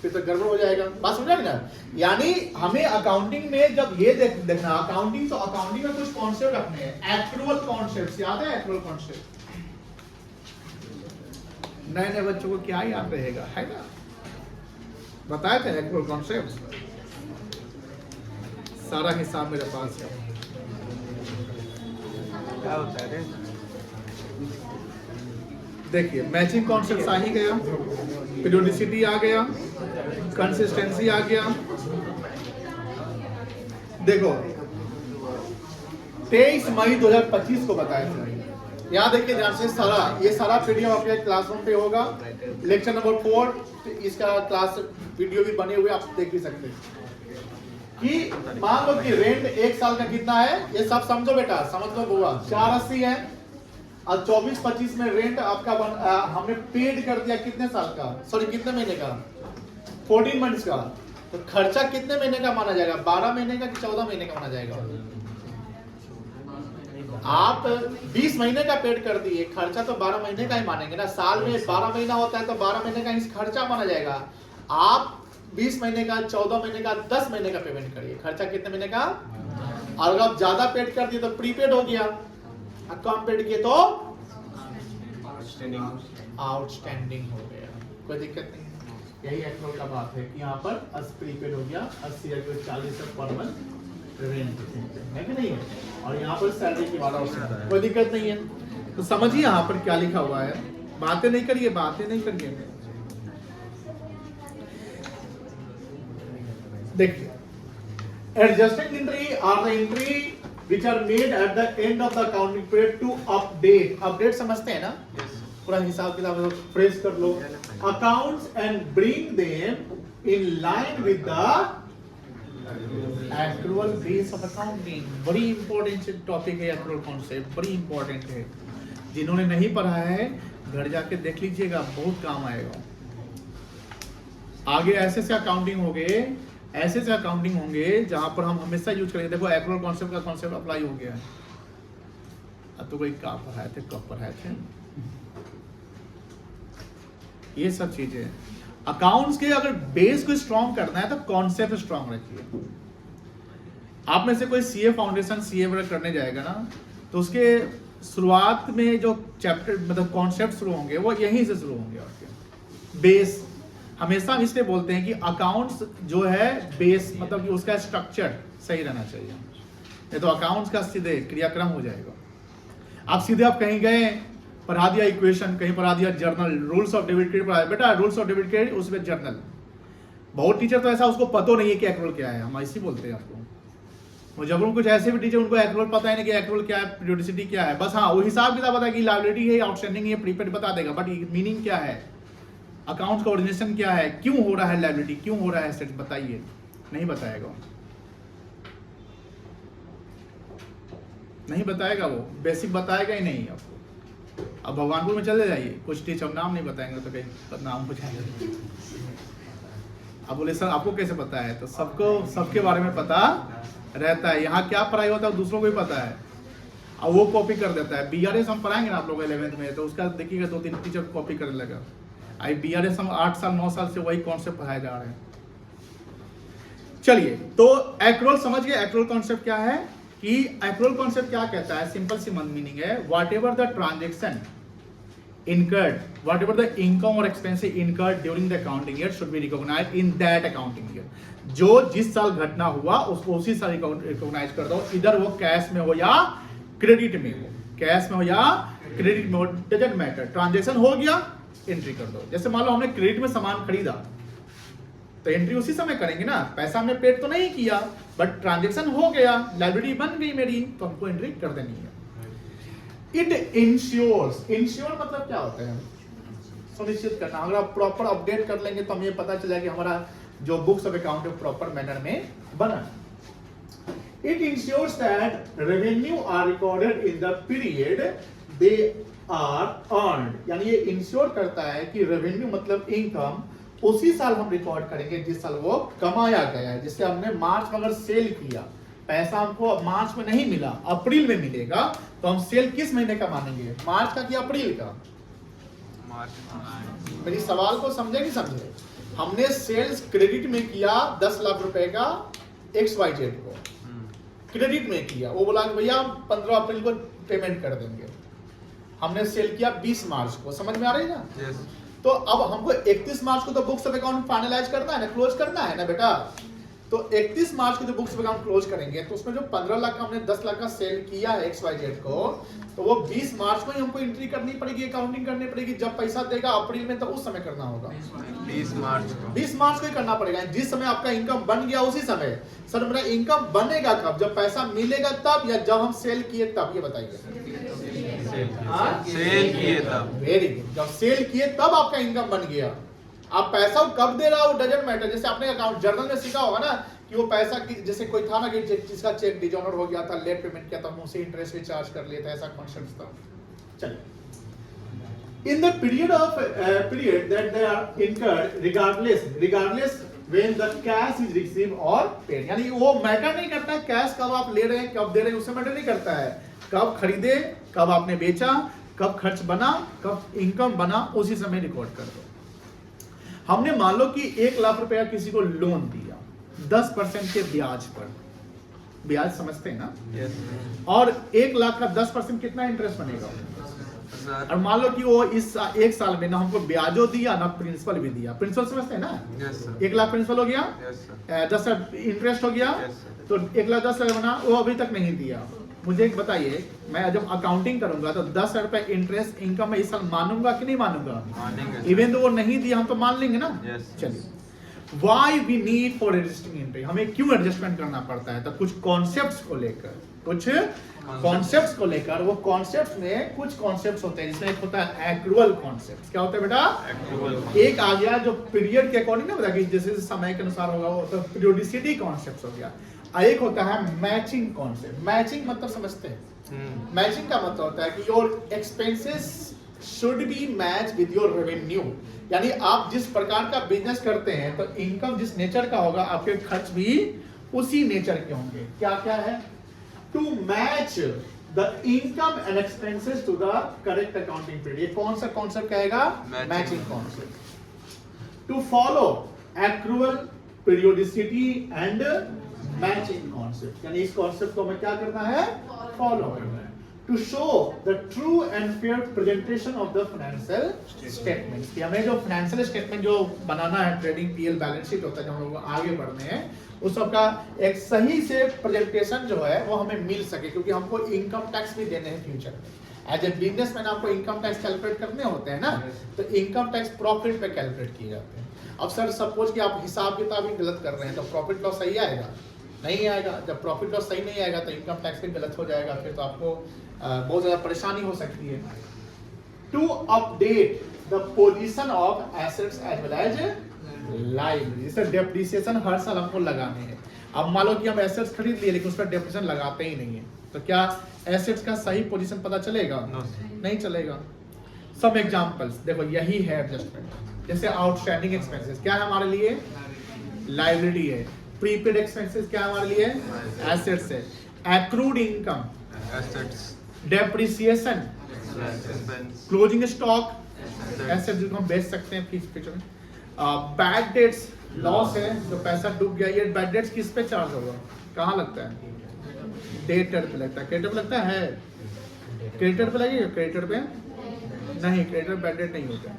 A: फिर तो गड़बड़ हो जाएगा। बात समझ रहे ना? यानी हमें अकाउंटिंग में जब ये देखना अकाउंटिंग, तो अकाउंटिंग में कुछ कॉन्सेप्ट रखने हैं, एक्चुअल कॉन्सेप्ट। याद है एक्चुअल कॉन्सेप्ट? नए नए बच्चों को क्या याद रहेगा, है ना? बताए थे एक्चुअल कॉन्सेप्ट, सारा हिसाब मेरे पास है।
C: क्या होता है?
A: देखिए मैचिंग कॉन्सेप्ट आ ही गया, पीरियोडिसिटी आ गया, कंसिस्टेंसी आ गया। देखो 23 मई 2025 को बताया था, यहाँ देखिए ध्यान से, ये सारा पीडीएफ आपके क्लासरूम पे होगा। लेक्चर नंबर 4 इसका क्लास वीडियो भी बने हुए, आप देख भी सकते हैं। कि मान लो कि रेंट 1 साल का कितना है, ये सब समझो बेटा, समझ लो बुआ, 480 है और 24-25 में रेंट आपका हमने पेड कर दिया कितने साल का, सॉरी कितने महीने का? 14 मंथ्स का। तो खर्चा कितने महीने का माना जाएगा, 12 महीने का कि 14 महीने का माना जाएगा? आप 20 महीने का पेड कर दिए, खर्चा तो 12 महीने का ही मानेंगे ना, साल में 12 महीना होता है तो 12 महीने का खर्चा माना जाएगा। आप 20 महीने का, 14 महीने का, 10 महीने का पेमेंट करिए, खर्चा कितने महीने का? और अगर आप ज्यादा पेड कर दिए तो प्रीपेड हो गया, कम पेड किए तो आउटस्टैंडिंग हो गया। कोई दिक्कत नहीं, यही एक्चुअल का बात है कि यहाँ पर प्रीपेड हो गया 80 या 40 पर मंथ रेंट है कि नहीं है, और यहाँ पर सैलरी की वाला कोई दिक्कत नहीं है। तो समझिए यहाँ पर क्या लिखा हुआ है, बातें नहीं करिए, बातें नहीं करिए। देखिए, adjusting entry are the entry which are made at the end of the accounting period to update। Update समझते हैं ना? पूरा हिसाब किताब फ्रेश कर लो, accounts and bring them in line with the accrual base of accounting। बड़ी important topic है accrual concept, बड़ी इंपॉर्टेंट है। जिन्होंने नहीं पढ़ा है घर जाके देख लीजिएगा, बहुत काम आएगा। आगे ऐसे से अकाउंटिंग हो गए, ऐसे से अकाउंटिंग होंगे जहां पर हम हमेशा यूज करेंगे। देखो एक्रूअल कॉन्सेप्ट का कॉन्सेप्ट अप्लाई हो गया है। अब तो कोई कहाँ पढ़ाए थे, कब पढ़ाए थे, ये सब चीजें। अकाउंट्स के अगर बेस को स्ट्रॉन्ग करना है तो कॉन्सेप्ट स्ट्रॉन्ग रखिए। आप में से कोई सीए फाउंडेशन, सीए वगैरह करने जाएगा ना, तो उसके शुरुआत में जो चैप्टर मतलब कॉन्सेप्ट शुरू होंगे वो यहीं से शुरू होंगे। आपके बेस हमेशा हम इसलिए बोलते हैं कि अकाउंट्स जो है बेस मतलब कि उसका स्ट्रक्चर सही रहना चाहिए, नहीं तो अकाउंट्स का सीधे क्रियाक्रम हो जाएगा। आप सीधे आप कहीं गए, पढ़ा दिया इक्वेशन, कहीं पढ़ा दिया journal, rules of debit credit पढ़ा, बेटा रूल्स ऑफ डेबिट क्रेडिट उसमें जर्नल। बहुत टीचर तो ऐसा उसको पता नहीं है कि एक्रूअल क्या है, हम ऐसे बोलते हैं आपको। जब कुछ ऐसे भी टीचर उनको एक्रूअल पता है नहीं कि एक्रूअल क्या है, पीरियोडिसिटी क्या है, बस हाँ वो हिसाब किताब पता है कि लायबिलिटी है, आउटस्टैंडिंग है, प्रीपेड बता देगा, बट मीनिंग क्या है, अकाउंट का ओरिजिनेशन क्या है, क्यों हो रहा है लायबिलिटी, क्यों हो रहा है एसेट, बताइए, नहीं बताएगा, नहीं बताएगा, वो बेसिक बताएगा ही नहीं आपको। अब भगवानपुर में चले जाइए, कुछ टीचर नाम नहीं बताएंगे तो कहीं बदनाम हो जाएगा। अब बोले सर आपको कैसे पता है, तो सबको सबके बारे में पता रहता है। यहाँ क्या पढ़ाई होता है दूसरों को भी पता है, अब वो कॉपी कर देता है। बीआरएस हम पढ़ाएंगे ना आप लोग 11th में, तो उसका देखिएगा 2-3 टीचर कॉपी करने लगा। आई बीआरएस हम 8 साल 9 साल से वही कॉन्सेप्ट पढ़ाए जा रहे हैं। चलिए, तो एक्रूअल समझ गए। एक्रूअल कॉन्सेप्ट क्या है कि एक्रूअल कॉन्सेप्ट क्या कहता है, सिंपल सी मीनिंग है, what ever the transaction incurred, whatever the income or expenses incurred during the accounting year should be recognized in that accounting year। जो जिस साल घटना हुआ उसको उसी साल रिकॉग्नाइज कर दो, इधर वो कैश में हो या क्रेडिट में हो, कैश में हो या क्रेडिट में हो, डजंट मैटर। ट्रांजेक्शन हो गया, एंट्री कर दो। जैसे मान लो हमने क्रेडिट में सामान खरीदा तो एंट्री उसी समय करेंगे ना, पैसा हमने पेड तो नहीं किया बट ट्रांजेक्शन हो गया, लायबिलिटी बन गई मेरी, तो हमको एंट्री कर देनी है। इट इंश्योर्स, इंश्योर मतलब क्या होता है, सुनिश्चित करना। अगर आप प्रॉपर अपडेट कर लेंगे तो हमें ये पता चलेगा कि हमारा जो बुक्स ऑफ अकाउंट है प्रॉपर मैनर में बना। It ensures that revenue are recorded in the period they are earned, यानी ये इंश्योर करता है कि रेवेन्यू मतलब इनकम उसी साल हम रिकॉर्ड करेंगे जिस साल वो कमाया गया है। जिससे हमने मार्च में अगर सेल किया, पैसा हमको मार्च में नहीं मिला, अप्रैल में मिलेगा, तो हम सेल किस महीने का मानेंगे, मार्च का कि अप्रैल का? मेरी सवाल को समझे नहीं समझे? हमने सेल्स क्रेडिट में किया 10 लाख रुपए का XYZ को क्रेडिट में किया, वो बोला भैया 15 अप्रैल को पेमेंट कर देंगे। हमने सेल किया 20 मार्च को, समझ में आ रही है ना? yes. तो अब हमको 31 मार्च को तो बुक्स ऑफ अकाउंट फाइनलाइज करना है ना, क्लोज करना है ना बेटा। तो 31 मार्च को जो बुक्स ऑफ अकाउंट क्लोज करेंगे तो उसमें जो 15 लाख का हमने 10 लाख का सेल किया है XYZ को, तो वो 20 मार्च को ही हमको एंट्री करनी पड़ेगी, अकाउंटिंग करनी पड़ेगी। जब पैसा देगा अप्रैल में तो उस समय करना होगा, 20 मार्च को ही करना पड़ेगा। जिस समय आपका इनकम बन गया उसी समय। सर मेरा इनकम बनेगा कब, जब पैसा मिलेगा तब, या जब हम सेल किए तब, ये बताइए। सेल किए तब। वेरी गुड, जब सेल किए तब आपका इनकम बन गया। आप पैसा कब दे रहा हो डजंट मैटर। जैसे आपने अकाउंट जर्नल में सीखा होगा ना कि वो पैसा की, जैसे कोई था ना कि जिसका चेक डिजॉनर हो गया था, लेट पेमेंट किया था, मुझसे इंटरेस्ट भी चार्ज कर लिया था, ऐसा कॉन्सेप्ट था। चलिए In the period that they are incurred, regardless when the cash is received or paid, यानी वो मैटर नहीं करता है कैश कब आप ले रहे हैं कब दे रहे हैं, उससे मैटर नहीं करता है कब खरीदे कब आपने बेचा कब खर्च बना कब इनकम बना, उसी समय रिकॉर्ड कर दो। हमने मान लो कि 1 लाख रुपया किसी को लोन दिया 10% के ब्याज पर, ब्याज समझते हैं ना?
B: yes,
A: और 1 लाख का 10% कितना इंटरेस्ट बनेगा? और मान लो कि वो इस 1 साल में ना हमको ब्याजो दिया ना प्रिंसिपल भी दिया, प्रिंसिपल समझते हैं ना?
B: yes, sir.
A: 1 लाख प्रिंसिपल हो गया,
B: Yes, sir.
A: 10 इंटरेस्ट हो गया,
B: Yes, sir.
A: तो 1,10,000 बना, वो अभी तक नहीं दिया। मुझे एक बताइए, मैं जब अकाउंटिंग करूंगा तो 10,000 रुपए इंटरेस्ट इनकम में इस साल मानूंगा कि नहीं मानूंगा?
B: मानेंगे, sir.
A: इवन तो वो नहीं दिया हम तो मान लेंगे ना?
B: Yes.
A: चलिए, why we need for adjusting entry, हमें क्यों एडजस्टमेंट करना पड़ता है? तो कुछ कॉन्सेप्ट्स को लेकर, कुछ कॉन्सेप्ट्स को लेकर, वो कॉन्सेप्ट्स में कुछ कॉन्सेप्ट्स होते हैं, जिसमें एक होता है एक्रुअल कॉन्सेप्ट्स। क्या होता है बेटा?
B: Accrual.
A: एक आ गया जो पीरियड के अकॉर्डिंग ना बता कि जैसे समय के अनुसार होगा, वो तो पीरियोडिसिटी कॉन्सेप्ट हो गया। एक होता है मैचिंग कॉन्सेप्ट। मैचिंग मतलब समझते हैं? मैचिंग का मतलब होता है कि your expenses should be match with your revenue, यानी आप जिस प्रकार का बिजनेस करते हैं तो इनकम जिस नेचर का होगा आपके खर्च भी उसी नेचर के होंगे। क्या क्या है? To match the income and expenses to the correct accounting period. ये कौन सा कॉन्सेप्ट कहेगा? Matching concept. To follow accrual, periodicity and matching concept, यानी इस कॉन्सेप्ट को हमें क्या करना है? फॉलो करना है। To show the true and fair presentation of the financial statements, कि हमें जो फाइनेंशियल स्टेटमेंट जो बनाना है, ट्रेडिंग पीएल बैलेंस शीट होता है, जो हम लोग आगे बढ़ने हैं, उस सबका एक सही से प्रेजेंटेशन जो है वो हमें मिल सके, क्योंकि हमको इनकम टैक्स भी देने हैं फ्यूचर में। एज ए बिजनेसमैन आपको इनकम टैक्स कैलकुलेट करने होते हैं ना, तो इनकम टैक्स प्रॉफिट पे कैलकुलेट किए जाते हैं। अब सर सपोज कि आप हिसाब किताब ही गलत कर रहे हैं, तो प्रॉफिट लॉस सही आएगा? नहीं आएगा। जब प्रॉफिट लॉस सही नहीं आएगा तो इनकम टैक्स भी गलत हो जाएगा, फिर तो आपको बहुत ज्यादा परेशानी हो सकती है। To update the position of assets as well as liability, जैसे डेप्रिसिएशन हर साल हमको लगाने हैं। अब मान लो कि हम एसेट्स खरीद लिए लेकिन उस पर डेप्रिसिएशन लगाते ही नहीं है, तो क्या एसेट्स का सही पोजीशन पता चलेगा?
B: No.
A: नहीं चलेगा। सब एग्जांपल्स देखो, यही है एडजस्टमेंट। जैसे आउटस्टैंडिंग एक्सपेंसेस क्या है हमारे लिए? लायबिलिटी है। प्रीपेड एक्सपेंसेस क्या है हमारे लिए? एसेट्स है। Accrued income,
B: Assets.
A: Depreciation,
B: Expense.
A: Closing stock, asset जिनको हम बेच सकते हैं फ्यूचर में। बैड डेट्स, लॉस है, जो पैसा डूब गया, ये बैड डेट्स किस पे चार्ज होगा? कहाँ लगता है? डेटर पे लगता है। क्रेडिटर पे लगता है? क्रेडिटर पे लगेगा? क्रेडिटर पे नहीं, क्रेडिटर बैड डेट नहीं होता।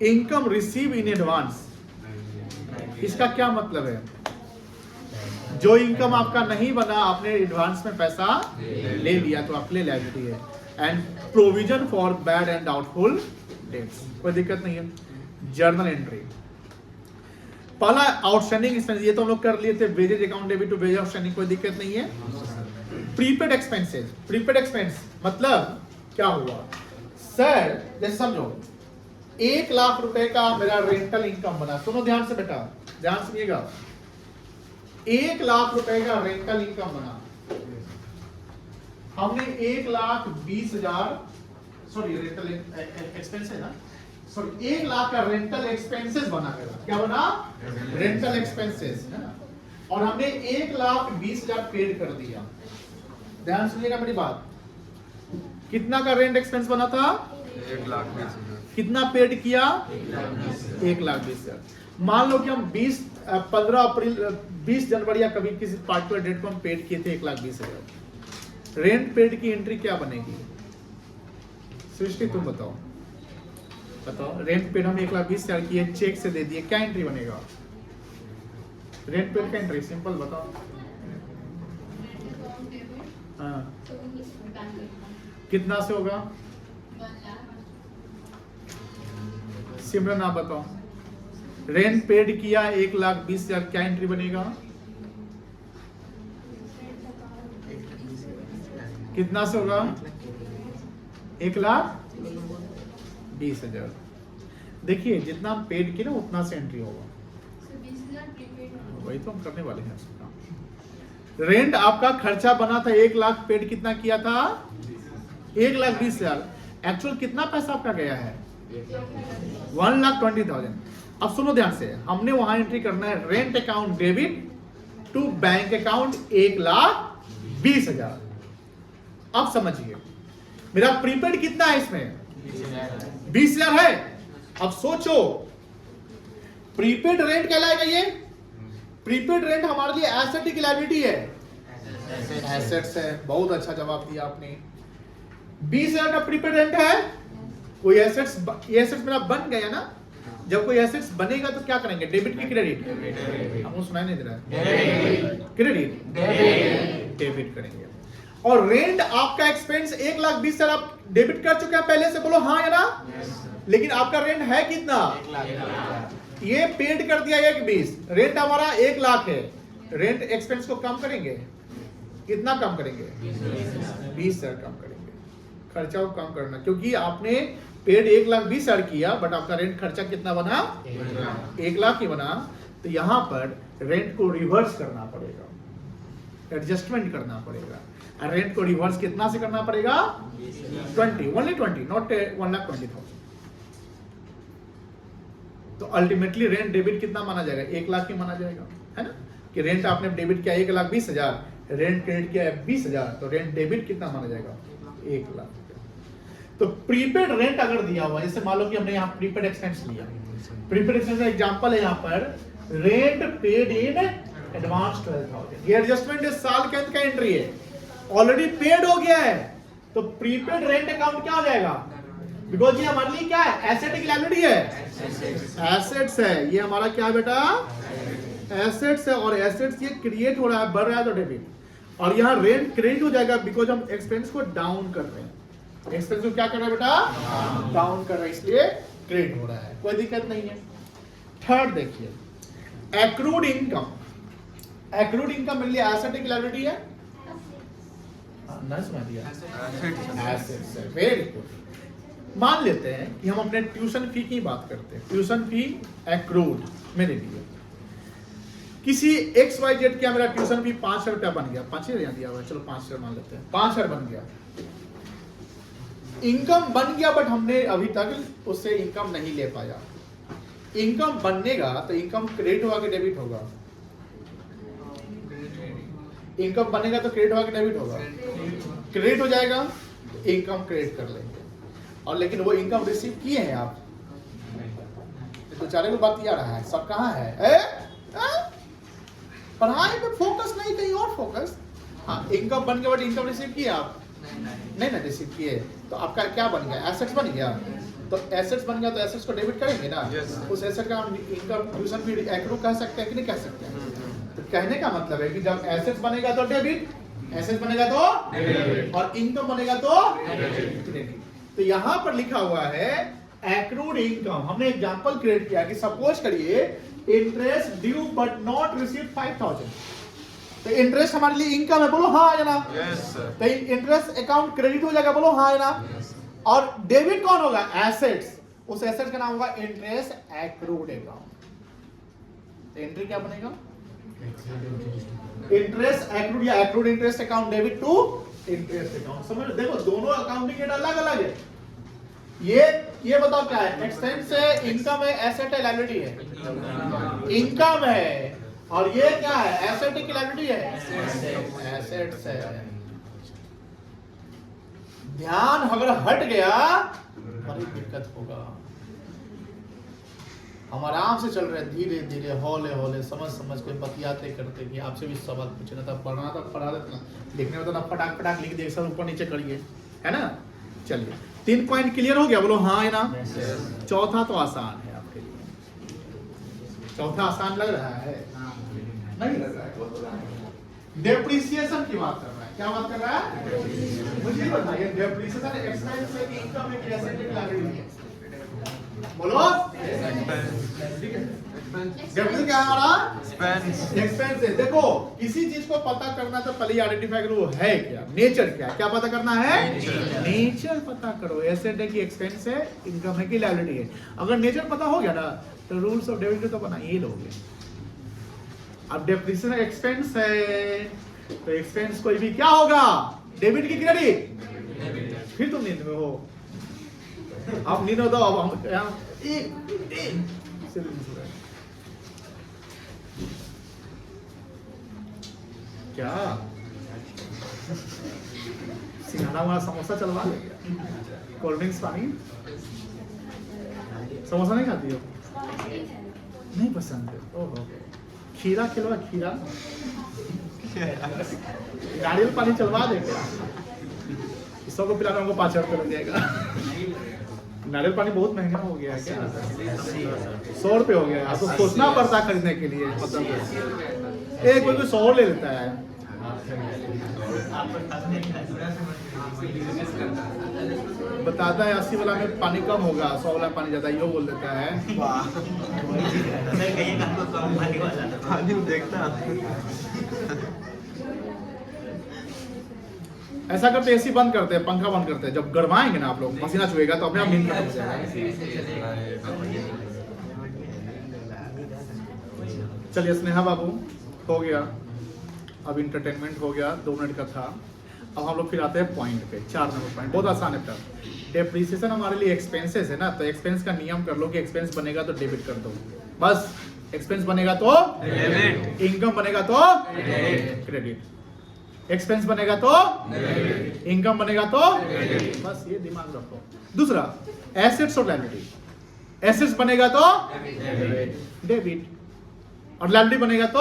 A: इनकम रिसीव इन एडवांस, इसका क्या मतलब है? जो इनकम आपका नहीं बना, आपने एडवांस में पैसा ले लिया, तो आपके लिए लायबिलिटी है। And provision for bad and doubtful debts, कोई दिक्कत नहीं है। जर्नल एंट्री, पहला आउटस्टैंडिंग एक्सपेंस, ये तो हम लोग कर लिए थे, wages account debit to wage outstanding, कोई दिक्कत नहीं है। प्रीपेड एक्सपेंसेस, प्रीपेड एक्सपेंस मतलब क्या हुआ? सर जैसे समझो 1 लाख रुपए का मेरा रेंटल इनकम बना, सुनो ध्यान से बेटा, ध्यान सुनिएगा। 1 लाख रुपए का रेंटल इनकम बना, हमने 1,20,000 सॉरी रेंटल एक्सपेंस है ना, सॉरी 1 लाख का रेंटल एक्सपेंसेस बना मेरा। क्या बना? रेंटल एक्सपेंसेस है ना, और हमने 1,20,000 पेड कर दिया। ध्यान सुनिएगा मेरी बात। कितना का रेंट एक्सपेंस बना था?
B: 1,20,000.
A: कितना पेड किया? 1,20,000। मान लो कि हम 15 अप्रैल 20 जनवरी या कभी किसी पार्टिकुलर डेट को हम पेड किए थे 1,20,000। रेंट पेड की एंट्री क्या बनेगी? सृष्टि तुम बताओ, बताओ। रेंट पेड हम 1,20,000 किए, चेक से दे दिए, क्या एंट्री बनेगा? रेंट पेड का एंट्री सिंपल बताओ। हाँ, कितना से होगा? सिमरन आप बताओ। रेंट पेड किया 1,20,000, क्या एंट्री बनेगा? कितना से होगा? 1,20,000। देखिए जितना हम पेड किया ना उतना से एंट्री होगा, वही तो हम करने वाले हैं। रेंट आपका खर्चा बना था 1 लाख, पेड कितना किया था? 1,20,000। एक्चुअल कितना पैसा आपका गया है 1,20,000। अब सुनो ध्यान से, हमने वहां एंट्री करना है rent account debit to bank account 1,20,000। अब समझिए मेरा प्रीपेड कितना है इसमें 20,000 है। अब सोचो प्रीपेड रेंट कहलाएगा ये, प्रीपेड रेंट हमारे लिए एसेट की लायबिलिटी है, एसेट्स है। बहुत अच्छा जवाब दिया आपने। 20,000 का प्रीपेड रेंट है। कोई एसेट्स, ये एसेट्स मेरा बन गया ना, जब कोई एसेट्स बनेगा तो क्या करेंगे, डेबिट की क्रेडिट? हमको सुनाई नहीं दे रहा है, क्रेडिट डेबिट करेंगे। और रेंट आपका एक्सपेंस 1,20,000 आप डेबिट कर चुके हैं पहले से, बोलो हाँ या ना? लेकिन आपका रेंट है कितना? ये पेड कर दिया 1,20,000, रेंट हमारा 1,00,000 है। रेंट एक्सपेंस को कम करेंगे, कितना कम करेंगे? 20,000 कम करेंगे। खर्चा को कम करना, क्योंकि आपने पेड 1,20,000 किया, बट आपका रेंट खर्चा कितना बना? 1,00,000 ही बना। तो यहां पर रेंट को रिवर्स करना पड़ेगा, एडजस्टमेंट करना पड़ेगा। रेंट को रिवर्स कितना से करना पड़ेगा? 20, ओनली 20, नॉट 1,20,000। तो अल्टीमेटली रेंट डेबिट कितना माना जाएगा? 1,00,000 ही माना जाएगा, है ना? कि रेंट आपने डेबिट किया 1,20,000, रेंट क्रेडिट किया 20,000, तो रेंट डेबिट कितना माना जाएगा? 1,00,000। तो प्रीपेड रेंट अगर दिया हुआ, जैसे मान लो कि हमने यहाँ प्रीपेड एक्सपेंस लिया, प्रीपेड एक्सपेंस का एग्जांपल है यहाँ पर रेंट पेड इन एडवांस 12,000। ये एडजस्टमेंट इस साल के अंत का एंट्री है, ऑलरेडी पेड हो गया है। तो प्रीपेड रेंट अकाउंट क्या हो जाएगा? बिकॉज ये हमारे लिए क्या है? एसेट की लायबिलिटी है, एसेट्स है। ये हमारा क्या है बेटा? एसेट्स है। और एसेट्स ये क्रिएट हो रहा है, बढ़ रहा है तो डेबिट। और यहाँ रेंट क्रेडिट हो जाएगा बिकॉज हम एक्सपेंस को डाउन कर रहे हैं। एक्सपेंस को क्या कर रहे हैं बेटा? डाउन कर रहे हैं, इसलिए क्रेडिट हो रहा है, कोई दिक्कत नहीं है। थर्ड देखिए, एक्रूड इनकम। एक्रूड इनकम मेरे लिए एसेट की लायबिलिटी है, एसेट्स है। Very good. मान लेते हैं कि हम अपने ट्यूशन फी की बात करते हैं। ट्यूशन फी एक्रूड मेरे लिए, किसी XYZ क्या मेरा ट्यूशन फी 5,000 रुपया बन गया, 5,000 दिया हुआ है, चलो 5,000 मान लेते हैं, 5,000 बन गया। इनकम बन गया, बट हमने अभी तक उससे इनकम नहीं ले पाया। इनकम बनेगा तो इनकम क्रेडिट होगा कि डेबिट होगा? इनकम बनेगा तो क्रेडिट होगा कि डेबिट होगा? क्रेडिट हो जाएगा, तो इनकम क्रेडिट कर लेंगे। और लेकिन वो इनकम रिसीव किए हैं आप, तो बेचारे को बात आ रहा है, सब कहाँ है? पढ़ाई पे फोकस नहीं, कहीं और फोकस। हाँ, इनकम बन गया, बट इनकम रिसीव किए आप नहीं ना रिसीव किए, तो आपका क्या बन गया? एसेट्स बन गया। तो एसेट्स बन गया तो एसेट्स को डेबिट करेंगे ना। उस एसेट का हम इनकम ट्यूशन फी एक्रू कह सकते हैं कि नहीं कह सकते हैं? तो कहने का मतलब है कि जब एसेट्स बनेगा तो डेबिट, एसेट्स बनेगा तो डेबिट, और इनकम बनेगा तो क्रेडिट। तो यहां पर लिखा हुआ है एक्रूड इनकम। हमने एग्जांपल क्रिएट किया कि सपोज करिए interest due but not receive 5,000। तो इंटरेस्ट हमारे लिए इनकम है, बोलो हाँ या ना?
B: Yes sir.
A: तो इंटरेस्ट अकाउंट क्रेडिट हो जाएगा, बोलो हाँ या ना? और डेबिट कौन होगा? एसेट्स। उस एसेट का नाम होगा इंटरेस्ट एक्रूड अकाउंट। एंट्री क्या बनेगा? इंटरेस्ट एक्रूड या accrued interest account debit to interest account. समझ, देखो दोनों अकाउंटिंग रेट अलग अलग है। ये बताओ क्या है? एक्सपेंस है, इनकम है, एसेट है, लायबिलिटी है? इनकम है। और ये क्या है? एसेट की लायबिलिटी है, एसेट्स है। ध्यान अगर हट गया बड़ी दिक्कत होगा। हम आराम से चल रहे, धीरे धीरे, हौले हौले, समझ के बतियाते करते कि आपसे भी सवाल पूछना था, पढ़ना था पढ़ा देना, लिखने में तो ना फटाक फटाक लिख दे, सब ऊपर नीचे करिए, है ना? चलिए 3 पॉइंट क्लियर हो गया, बोलो हाँ है ना? चौथा तो आसान है आपके लिए। चौथा आसान लग रहा है? नहीं लग रहा है। डेप्रिसिएशन की बात कर रहा है। क्या बात कर रहा है? मुझे बताइए, डेप्रिसिएशन एक्सपेंस है कि इनकम है कि एसेट की लायबिलिटी है? बोलो। डेप्रिसिएशन क्या है हमारा? एक्सपेंस है। देखो किसी चीज को पता करना तो पहले आइडेंटिफाई करो वो है क्या, नेचर क्या है। क्या पता करना है? नेचर पता करो। एसेट है कि एक्सपेंस है, इनकम है कि लायबिलिटी है। अगर नेचर पता हो गया ना तो रूल्स ऑफ डेबिट तो बना ही लोगे। अब डेप्रिसिएशन एक्सपेंस है तो एक्सपेंस कोई भी क्या होगा? डेबिट की क्रेडिट? फिर तुम नींद में हो। आप नींद होता अब हम यहाँ क्या सिंघाड़ा वाला समोसा चलवा ले क्या? कोल्ड ड्रिंक्स पानी समोसा नहीं खाती हो? नहीं पसंद है? ओहो खीरा खिलवा खीरा नारियल पानी चलवा दे क्या? सबको पिलाना हमको 5 रुपये लग जाएगा। नारियल पानी बहुत महंगा हो गया है क्या? 100 रुपये हो गया है। आपको सोचना पड़ता है खरीदने के लिए। मतलब एक कोई 100 ले लेता है। बताता है 80 वाला में पानी कम होगा, 100 वाला पानी ज्यादा, यो बोल देता है।
B: पानी देखना
A: ऐसा करते एसी बंद करते हैं, पंखा बंद करते हैं। जब गरमाएंगे ना आप लोग, पसीना चुएगा तो अपने आप नींद खत्म हो जाएगा। चलिए स्नेहा बाबू हो गया, अब इंटरटेनमेंट हो गया, 2 मिनट का था। अब हम लोग फिर आते हैं पॉइंट पे, 4 नंबर पॉइंट। बहुत आसान है। डेप्रिसिएशन हमारे लिए एक्सपेंसेस है ना, तो एक्सपेंस का नियम कर लो कि एक्सपेंस बनेगा तो डेबिट कर दो, बस। एक्सपेंस बनेगा तो डेबिट, इनकम बनेगा तो क्रेडिट, एक्सपेंस बनेगा तो इनकम बनेगा तो बस, ये दिमाग रखो। दूसरा एसेट्स और लायबिलिटी। एसेट्स बनेगा तो डेबिट और लायबिलिटी बनेगा तो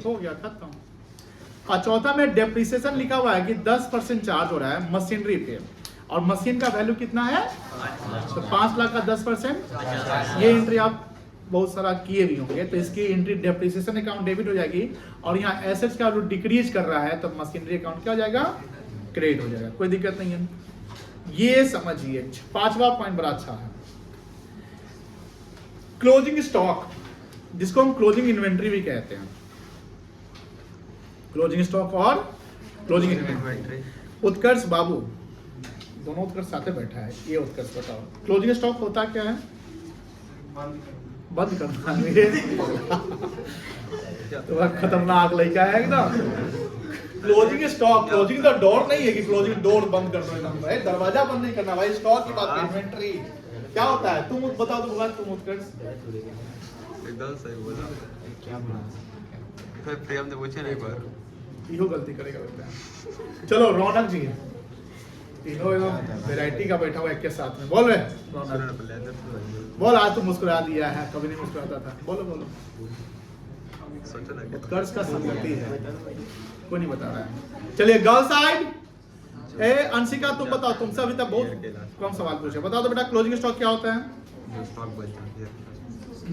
A: हो गया, खत्म। और चौथा में डेप्रिसिएशन लिखा हुआ है कि 10% चार्ज हो रहा है मशीनरी पे, और मशीन का वैल्यू कितना है? तो 5 लाख का 10%। ये एंट्री आप बहुत सारा किए भी होंगे, तो इसकी एंट्री डेप्रिसिएशन अकाउंट डेबिट हो जाएगी। और यहाँ एसेट्स का वैल्यू डिक्रीज कर रहा है तो मशीनरी अकाउंट क्या हो जाएगा? क्रेडिट हो जाएगा। कोई दिक्कत नहीं है, ये समझिए। 5वां पॉइंट बड़ा अच्छा है, क्लोजिंग स्टॉक, जिसको हम क्लोजिंग इन्वेंट्री भी कहते हैं। क्लोजिंग स्टॉक और क्लोजिंग इन्वेंट्री। उत्कर्ष बाबू, दोनों उत्कर्ष साथ बैठा है। ये उत्कर्ष बताओ, क्लोजिंग स्टॉक होता क्या है? बंद करना तो खतरनाक लड़का है एकदम। Closing stock, closing the door नहीं है कि क्लोजिंग डोर बंद कर दो एकदम भाई, दरवाजा बंद नहीं करना भाई। स्टॉक की बात, इन्वेंट्री क्या होता है? तुम बताओ, तुम उत्कर्ष।
B: एकदम सही बोला।
C: क्या बोला?
B: फिर प्रियम ने पूछे नहीं पर
A: इहो गलती करेगा लगता है। चलो रौनक जी, तीनों एकदम वैरायटी का बैठा हुआ एक के साथ में। बोल रहे रौनक, बोल। आज तो मुस्कुरा दिया है, कभी नहीं मुस्कुराता था। बोलो बोलो। उत्कर्ष का संगति है, कोई नहीं बता रहा है। चलिए गर्ल साइड। ए अंशिका तुम बताओ, तुमसे अभी तक बहुत कम सवाल पूछे। बताओ तो बेटा, क्लोजिंग स्टॉक क्या होता है?
B: स्टॉक बचता है।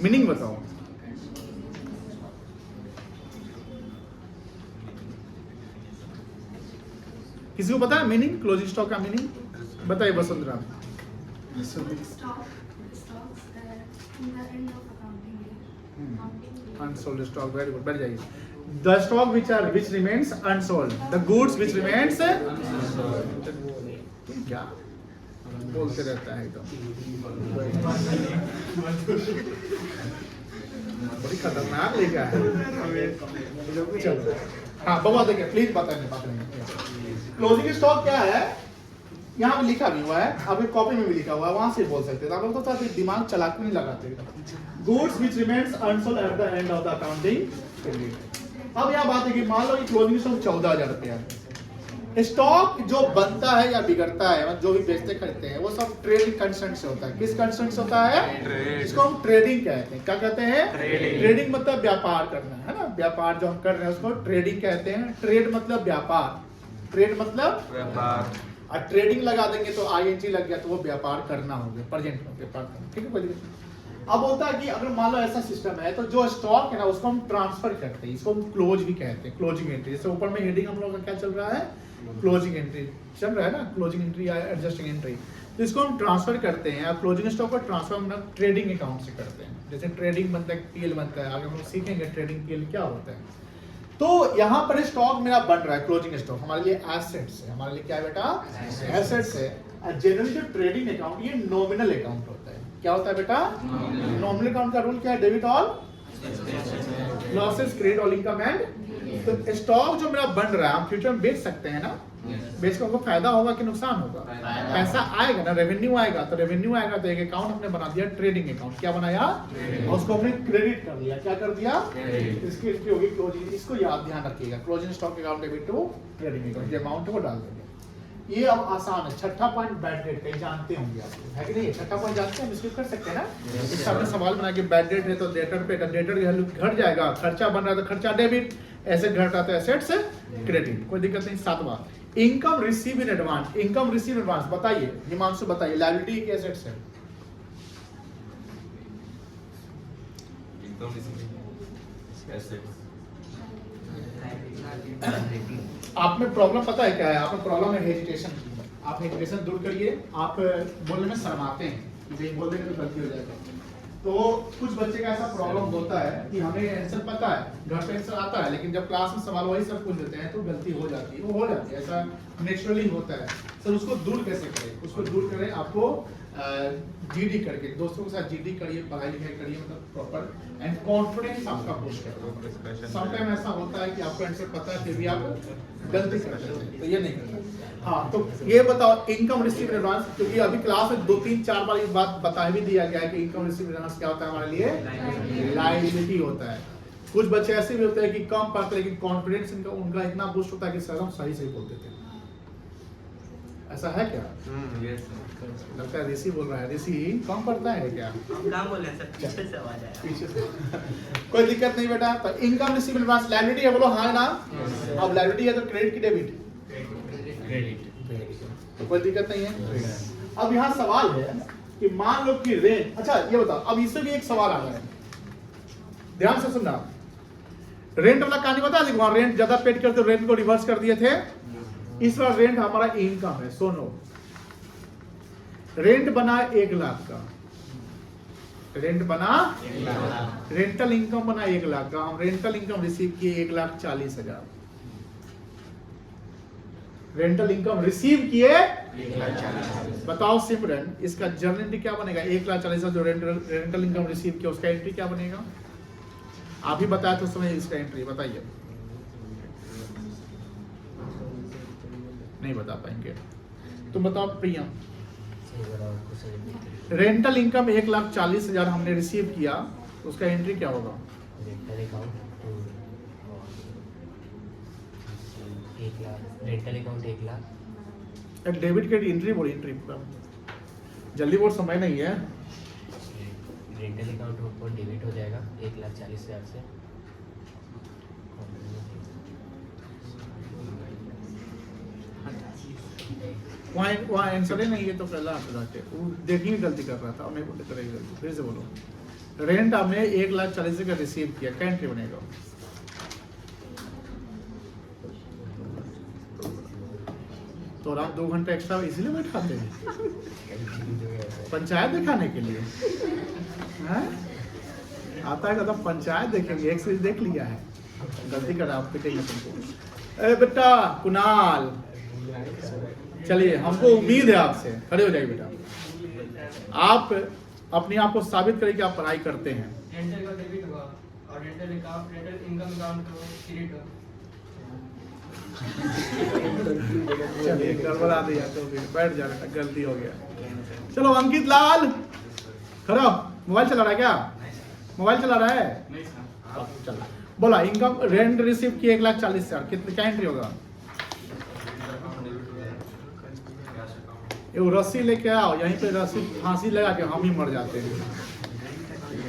A: मीनिंग बताओ। किसी को पता है मीनिंग? क्लोजिंग स्टॉक का मीनिंग बताइए Vasundhara. Unsold stock, very good, बैठ जाइए। The stock which remains unsold, the goods which remains क्या बोलते रहता है एकदम, बड़ी खतरनाक लेगा है। चलो हाँ बता देखिए प्लीज, बताइए। क्लोजिंग स्टॉक क्या है? यहाँ पे लिखा भी हुआ है, अभी कॉपी में भी लिखा हुआ है, वहां से बोल सकते हैं। आप लोग तो दिमाग चलाक नहीं लगाते। Goods which remains unsold at the end of the accounting period। अब यहाँ बात है कि मान लो कि क्लोजिंग स्टॉक 14,000 रुपया है। स्टॉक जो बनता है या बिगड़ता है, जो भी बेचते खरीदते हैं, वो सब ट्रेडिंग कंसर्न से होता है। किस कंसर्न से होता है? इसको हम ट्रेडिंग कहते हैं। क्या कहते हैं? ट्रेडिंग मतलब व्यापार करना है ना। व्यापार जो हम कर रहे हैं उसको ट्रेडिंग कहते हैं। ट्रेड मतलब व्यापार, ट्रेड मतलब
B: व्यापार।
A: और ट्रेडिंग लगा देंगे तो आईएनजी लग गया तो वो व्यापार करना हो गया, प्रेजेंट में व्यापार करना। ठीक है, कोई दिक्कत नहीं। अब होता है कि अगर मान लो ऐसा सिस्टम है तो जो स्टॉक है ना उसको हम ट्रांसफर करते हैं, इसको हम क्लोज भी कहते हैं, क्लोजिंग एंट्री। जैसे ऊपर में हेडिंग हम लोग का क्या चल रहा है? क्लोजिंग एंट्री चल रहा है ना, क्लोजिंग एंट्री या एडजस्टिंग एंट्री। तो इसको हम ट्रांसफर करते हैं। क्लोजिंग स्टॉक को ट्रांसफर हम ट्रेडिंग अकाउंट से करते हैं। जैसे ट्रेडिंग बनता है, पीएल बनता है, आगे हम लोग सीखेंगे ट्रेडिंग पीएल क्या होता है। तो यहाँ पर स्टॉक मेरा बन रहा है, क्लोजिंग स्टॉक हमारे लिए एसेट्स है। हमारे लिए क्या है बेटा? एसेट्स है। जनरली जो ट्रेडिंग अकाउंट ये नॉमिनल अकाउंट होता है। क्या होता है बेटा? नॉमिनल अकाउंट का रूल क्या है? Debit all losses, credit all income and तो स्टॉक जो मेरा बन रहा है हम फ्यूचर में बेच सकते हैं ना, बेच कर हमको फायदा होगा कि नुकसान होगा? पैसा आएगा ना, रेवेन्यू आएगा। तो रेवेन्यू आएगा तो एक अकाउंट हमने बना दिया ट्रेडिंग अकाउंट। क्या बनाया? और उसको हमने क्रेडिट कर दिया। क्या कर दिया? इसकी एंट्री होगी क्लोजिंग। इसको याद ध्यान रखिएगा, closing stock account debit to trading account, amount को डाल देंगे। ये अब आसान है। छठा पॉइंट बैड डेट, कहीं जानते होंगे आप, है कि नहीं? छठा पॉइंट जानते हैं, हम इसको कर सकते हैं ना। इससे आपने सवाल बना कि बैड डेट है तो डेटर पे डेटर की वैल्यू घट जाएगा, खर्चा बन रहा है तो खर्चा डेबिट, एसेट घट रहा है तो एसेट से क्रेडिट, कोई दिक्कत नहीं। सातवां income receive in advance. Income receive in advance बताइए, हिमांशु बताइए, लायबिलिटी के एसेट्स है। आप में प्रॉब्लम पता है क्या है? आप में प्रॉब्लम है हेजिटेशन की। आप हेजिटेशन दूर करिए। आप बोलने में शर्माते हैं, ये बोल देंगे तो गलती हो जाएगा। तो कुछ बच्चे का ऐसा प्रॉब्लम होता है कि हमें आंसर पता है, घर पे आंसर आता है, लेकिन जब क्लास में सवाल वही सब पूछ देते हैं तो गलती हो जाती है। वो हो जाती है, ऐसा नेचुरली होता है। सर उसको दूर कैसे करें? उसको दूर करें आपको जीडी करके, दोस्तों के साथ जीडी करिए, पढ़ाई लिखाई करिए, मतलब प्रॉपर एंड कॉन्फिडेंस आपका पुश करें। समटाइम ऐसा होता है कि आपको आंसर पता है फिर भी आप गलती करते हैं, तो ये नहीं करना। हाँ, तो ये बताओ इनकम रिसीव इन एडवांस, क्योंकि अभी क्लास में 2-3-4 बार ये बात बता भी दिया गया है कि इनकम रिसीव इन एडवांस क्या होता है हमारे लिए? लायबिलिटी होता है। कुछ बच्चे ऐसे भी होते हैं कि कम पढ़ते लेकिन कॉन्फिडेंस उनका इतना बूस्ट होता है कि सर हम सही बोल देते हैं। ऐसा है क्या? लगता है ऋषि बोल रहा है। ऋषि कम पढ़ता है क्या?
C: नाम बोल रहे हैं सर, पीछे से आवाज आया।
A: पीछे से कोई दिक्कत नहीं बेटा। तो income receive in advance liability है, बोलो हाँ ना। अब लायबिलिटी है तो क्रेडिट की डेबिट? तो कोई दिक्कत नहीं है। अब यहाँ सवाल है कि मान लो कि रेंट, अच्छा ये बताओ, अब इससे भी एक सवाल आ रहा है, ध्यान से सुनना। रेंट वाला कहानी बता दी, वहां रेंट ज्यादा पेड करते रेंट को रिवर्स कर दिए थे। इस बार रेंट हमारा इनकम है। सुनो, रेंट बना 1 लाख का, रेंट बना, रेंटल इनकम बना 1 लाख का। हम रेंटल इनकम रिसीव किए 1,40,000। रेंटल इनकम रिसीव किए 1,40,000। बताओ सिमरन, इसका जर्नल एंट्री क्या बनेगा? 1,40,000 जो रेंटल इनकम रिसीव किया उसका एंट्री क्या बनेगा? आप ही बताया तो समय इसका एंट्री बताइए। नहीं बता पाएंगे, तुम बताओ प्रियम। रेंटल इनकम 1,40,000 हमने रिसीव किया, उसका एंट्री क्या होगा?
D: Rental account 1 lakh.
A: Debit credit entry बोल, एंट्री जल्दी बोल, समय नहीं है।
D: रेंटल अकाउंट को डेबिट हो जाएगा 1,40,000 से।
A: वहाँ आंसर ही नहीं है तो पहला देखिए गलती कर रहा था, नहीं बोले करेगी गलती। फिर से बोलो, रेंट हमने 1,40,000 का रिसीव किया, क्या एंट्री बनेगा? तो आप 2 घंटे एक्स्ट्रा इसीलिए बैठाते हैं पंचायत दिखाने के लिए? हैं? आता है तो पंचायत देखेंगे, एक सीरीज देख लिया है, गलती कर आप पिटेंगे तुमको। अरे बेटा कुणाल, चलिए हमको उम्मीद है आपसे, खड़े हो जाइए बेटा। आप अपने आप को साबित करें कि आप पढ़ाई करते हैं।
E: रेंटल का डेबिट होगा और रेंटल इनकम अकाउंट को क्रेडिट होगा।
A: चलिए गड़बड़ा दिया तो फिर बैठ जा बेटा, गलती हो गया। चलो अंकित लाल खड़ा, मोबाइल चला रहा है क्या? मोबाइल चला रहा है?
E: नहीं सर।
A: चला बोला इनकम रेंट रिसीव किए 1,40,000, कितने क्या एंट्री होगा? ये रस्सी लेके आओ, यहीं पे रस्सी फांसी लगा के हम ही मर जाते हैं।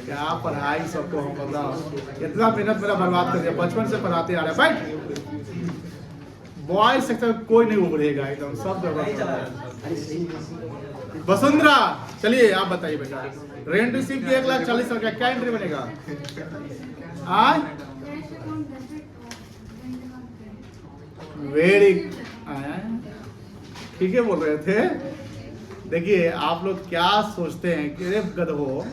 A: क्या पढ़ाई सबको हम बताओ, इतना मेहनत मेरा बर्बाद कर दिया, बचपन से पढ़ाते आ रहे। बैठ, बॉयज सेक्टर कोई नहीं उभरेगा, एकदम सब वसुंधरा। चलिए आप बताइए बेटा, रेंट रिसीव किए 1,40,000 का क्या एंट्री बनेगा? आज वेरी ठीक है बोल रहे थे। देखिए आप लोग क्या सोचते हैं कि गधो,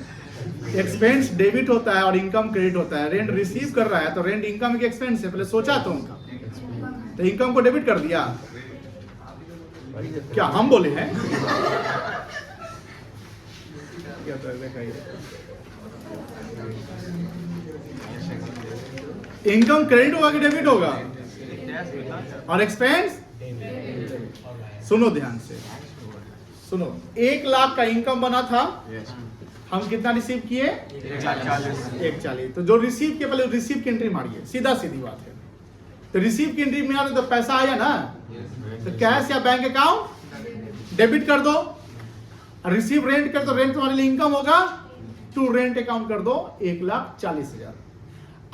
A: एक्सपेंस डेबिट होता है और इनकम क्रेडिट होता है। रेंट रिसीव कर रहा है तो रेंट इनकम के एक्सपेंस है, पहले सोचा तो उनका, तो इनकम को डेबिट कर दिया। क्या हम बोले हैं? क्या इनकम क्रेडिट होगा कि डेबिट होगा?
B: कैश मिला
A: और एक्सपेंस? सुनो ध्यान से, सुनो, 1 लाख का इनकम बना था, हम कितना रिसीव किए? 140। तो जो रिसीव किए पहले रिसीव की एंट्री मारिए, सीधा सीधी बात है। तो रिसीव की एंट्री में आने तो पैसा आया ना, तो कैश या बैंक अकाउंट डेबिट कर दो। रिसीव रेंट कर दो, रेंट तुम्हारे लिए इनकम होगा, टू रेंट अकाउंट कर दो 1,40,000।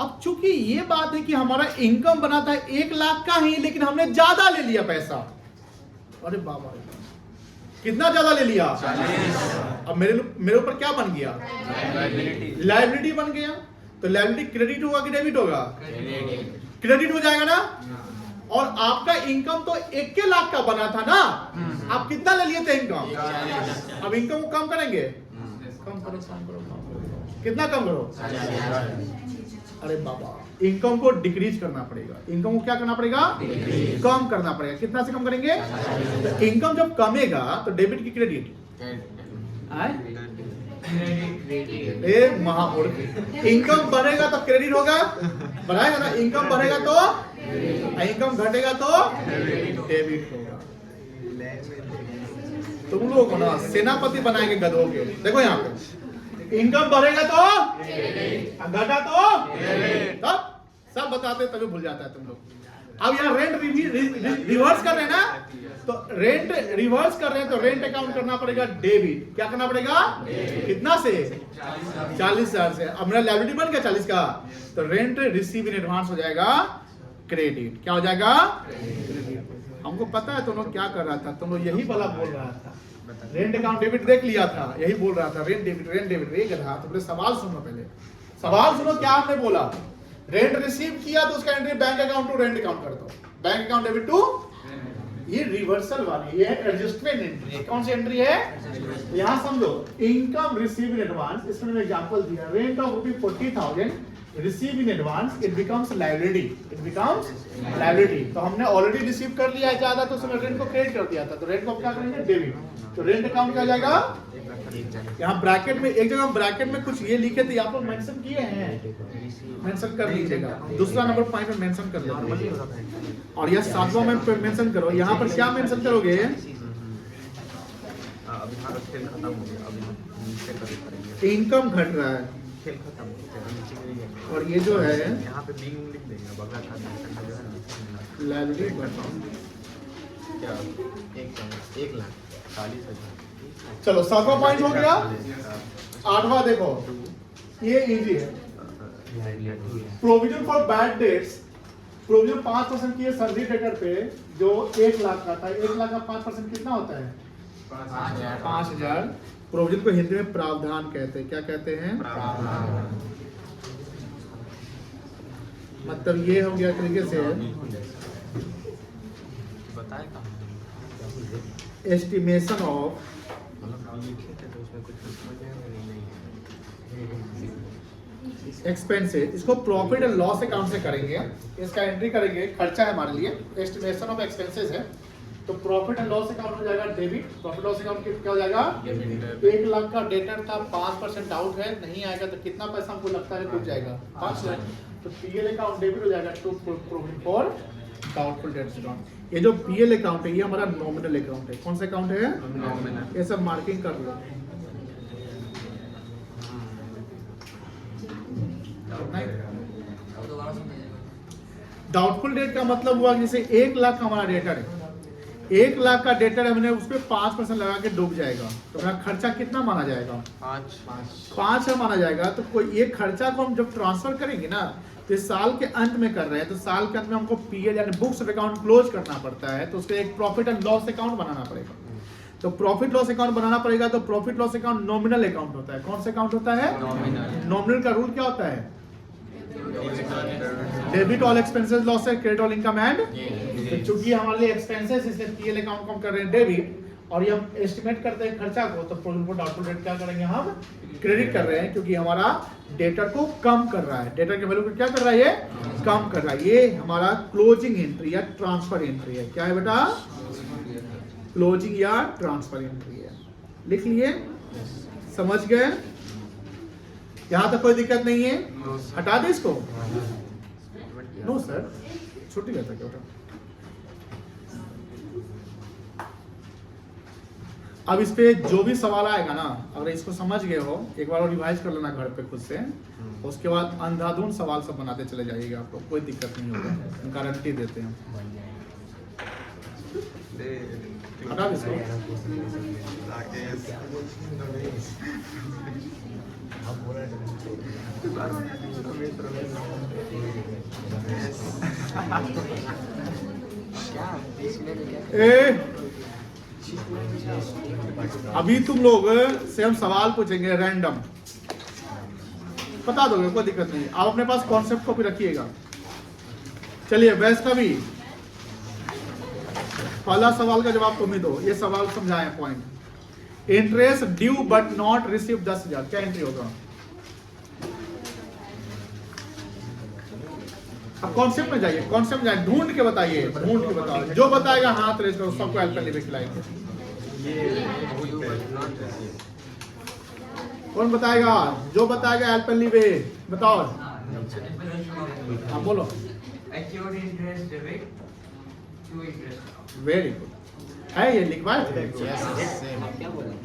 A: अब चूंकि ये बात है कि हमारा इनकम बना था 1 लाख का ही, लेकिन हमने ज्यादा ले लिया पैसा। अरे बाबा, कितना ज्यादा ले लिया? अब मेरे ऊपर क्या बन गया? लायबिलिटी बन गया। तो लायबिलिटी क्रेडिट होगा कि डेबिट होगा? क्रेडिट हो जाएगा ना। और आपका इनकम तो 1 लाख का बना था ना, आप कितना ले लिए थे इनकम? अब इनकम को कम करेंगे, कम करो, कम करो, कम करो। कितना कम करो? अरे बाबा, इनकम को डिक्रीज करना पड़ेगा। इनकम को क्या करना पड़ेगा? कम करना पड़ेगा। कितना से कम करेंगे? तो इनकम जब कमेगा तो डेबिट की क्रेडिट? ए महामूर्ख, इनकम बढ़ेगा तो क्रेडिट होगा, बढ़ाएगा ना। इनकम बढ़ेगा तो, इनकम घटेगा तो डेबिट होगा। तुम लोगों को ना सेनापति बनाएंगे गधों के। देखो यहाँ पे, इनकम बढ़ेगा तो, घटा तो, तब सब बताते तभी भूल जाता है तुम लोग। अब यहाँ रेंट रिवर्स कर रहे हैं ना, तो रेंट रिवर्स कर रहे हैं तो रेंट अकाउंट करना पड़ेगा डेबिट। क्या करना पड़ेगा? कितना से? 40,000 से। अब मेरा लायबिलिटी बन गया 40 का, तो रेंट रिसीव इन एडवांस हो जाएगा क्रेडिट। क्या हो जाएगा? हमको पता है तुम लोग क्या कर रहा था, तुम लोग यही वाला बोल रहा था। रेंट अकाउंट डेबिट देख लिया था, यही बोल रहा था रेंट डेबिट, रेंट डेबिट। ये गधा, तुमने सवाल सुनो, पहले सवाल सुनो। क्या आपने बोला? रेंट रिसीव किया तो उसका entry bank account to rent account कर दो, बैंक अकाउंट डेबिट टू। ये रिवर्सल वाली, ये है एडजस्टमेंट एंट्री। कौन सी एंट्री है? यहां समझो, इनकम रिसीव इन एडवांस। इसमें मैंने एग्जांपल दिया, rent of ₹40,000 receive in advance, it becomes liability, it becomes liability. तो हमने ऑलरेडी रिसीव कर लिया है ज्यादा, तो उसमें रेंट को क्रेडिट कर दिया था, तो रेंट को क्या करेंगे? डेबिट। तो रेंट अकाउंट क्या हो जाएगा? यहाँ ब्रैकेट में, एक जगह ब्रैकेट में कुछ ये लिखे थे, आप लोग मेंशन किए हैं, मेंशन कर लीजिएगा। दूसरा नंबर पॉइंट में मेंशन कर लीजिए, और यह 7वां में मेंशन करो। यहाँ पर क्या मेंशन करोगे?
B: अभी हमारा खेल खत्म हो गया, अभी नीचे करेंगे।
A: इनकम घट रहा है,
B: खेल खत्म हो गया, नीचे करेंगे।
A: और ये जो है
B: यहाँ पे बिंग लिख देंगे, बगल का जो है ना,
A: लायबिलिटी घट रहा है।
B: क्या 1,40,000।
A: चलो 7वां पॉइंट हो गया। 8वां देखो, ये इजी है। Provision for bad debts, provision 5% की है सर्दी डेटर पे, जो 1 लाख का था। 1 लाख का 5% कितना होता है? 5,000। प्रोविजन को हिंदी में प्रावधान कहते हैं। क्या कहते हैं? मतलब ये हो गया तरीके से
B: बताए कहाँ?
A: एस्टिमेशन ऑफ
B: लिखे थे तो उसमें कुछ समझ नहीं
A: एक्सपेंसेस। इसको प्रॉफिट एंड लॉस अकाउंट से करेंगे, इसका एंट्री करेंगे, खर्चा है हमारे लिए, एस्टिमेशन ऑफ एक्सपेंसेस है। तो प्रॉफिट एंड लॉस अकाउंट हो जाएगा डेबिट। प्रॉफिट लॉस अकाउंट क्या हो जाएगा? 1 लाख का डेटर था, 5% डाउट है, नहीं आएगा तो कितना पैसा हमको लगता है डूब जाएगा? 5 लाख। तो पीएल अकाउंट डेबिट हो जाएगा to provision for doubtful debts account. ये जो पीएल अकाउंट है ये हमारा नॉमिनल अकाउंट है। कौन सा अकाउंट है? नॉमिनल। ये सब मार्किंग कर लो। डाउटफुल डेट का मतलब हुआ जैसे 1 लाख का हमारा डेटर है, 1 लाख का डेटर हमने उस पर 5% लगा के डूब जाएगा, तो हमारा खर्चा कितना माना जाएगा? 5 माना जाएगा। तो कोई ये खर्चा को हम जब ट्रांसफर करेंगे ना, तो साल के अंत में कर रहे हैं, तो साल के अंत में हमको पीएल यानी बुक्स ऑफ अकाउंट क्लोज करना पड़ता है, तो उसका एक प्रॉफिट एंड लॉस अकाउंट बनाना पड़ेगा। तो प्रॉफिट लॉस अकाउंट बनाना पड़ेगा। तो profit loss account nominal account होता है। कौन सा अकाउंट होता है? नॉमिनल का रूल क्या होता है? डेबिट ऑल एक्सपेंसेस लॉस है, क्रेडिट ऑल इनकम एंड। तो चूंकि हमारे लिए एक्सपेंसेस, इसलिए पीएल अकाउंट को हम कर रहे हैं डेबिट, और ये हम एस्टिमेट करते हैं खर्चा को, तो प्रोविजन डाउटफुल डेट क्या करेंगे? हम क्रेडिट कर रहे हैं, क्योंकि हमारा डेटर को कम कर रहा है, डेटर के वैल्यू को क्या कर रहा है? ये कम कर रहा है। ये हमारा क्लोजिंग एंट्री या ट्रांसफर एंट्री है। क्या है बेटा? क्लोजिंग या ट्रांसफर एंट्री है। लिख लिए? समझ गए? यहां तक कोई दिक्कत नहीं है? हटा दे इसको। नो सर, छुट्टी लेता क्या उठा। अब इस पे जो भी सवाल आएगा ना, अगर इसको समझ गए हो, एक बार और रिवाइज कर लेना घर पे खुद से, उसके बाद अंधाधुन सवाल सब बनाते चले जाइएगा, आपको कोई दिक्कत नहीं होगा, गारंटी देते हैं। हटा दो इसको। अभी तुम लोग से हम सवाल पूछेंगे रैंडम, बता दोगे, कोई दिक्कत नहीं। आप अपने पास कॉन्सेप्ट कॉपी रखिएगा। चलिए वैष्णवी, पहला सवाल का जवाब तुम ही दो। ये सवाल समझाएं point. Interest due but not receive 10,000, क्या एंट्री होगा? अब कॉन्सेप्ट में जाइए, कॉन्सेप्ट में जाइए, ढूंढ के बताइए, ढूंढ के बताओ। जो बताएगा हाथ रेस करो, सबको अल्पन खिलाएंगे। कौन बताएगा? जो बताएगा अल्पन बताओ। हाँ बोलो।
E: Accrued interest debit to interest.
A: Very good है, ये लिखवाए थे,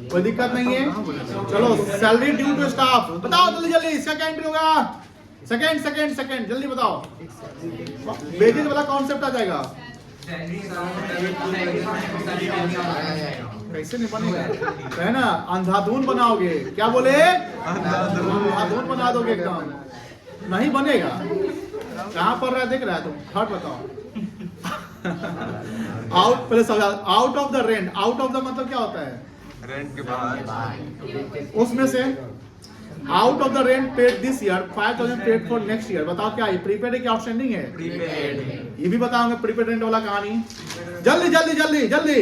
A: कोई दिक्कत नहीं है। चलो सैलरी ड्यू टू स्टाफ, बताओ जल्दी जल्दी, इसका क्या एंट्री होगा? सेकंड जल्दी बताओ। वेजेज वाला कॉन्सेप्ट आ जाएगा। कैसे नहीं बनेगा, है ना? अंधाधुन बनाओगे, क्या बोले? अंधाधुन बना दोगे एकदम, नहीं बनेगा। कहाँ पर रहा देख रहा है तुम, थर्ड बताओ। आउट, पहले समझा, out of the rent. Out of the मतलब क्या होता है?
B: रेंट के बाहर।
A: उसमें से out of the rent paid this year 5,000 paid for next year. बताओ क्या ये प्रीपेड है क्या आउटस्टैंडिंग है?
B: प्रीपेड।
A: ये भी बताओगे प्रीपेड रेंट वाला कहानी। जल्दी जल्दी जल्दी जल्दी।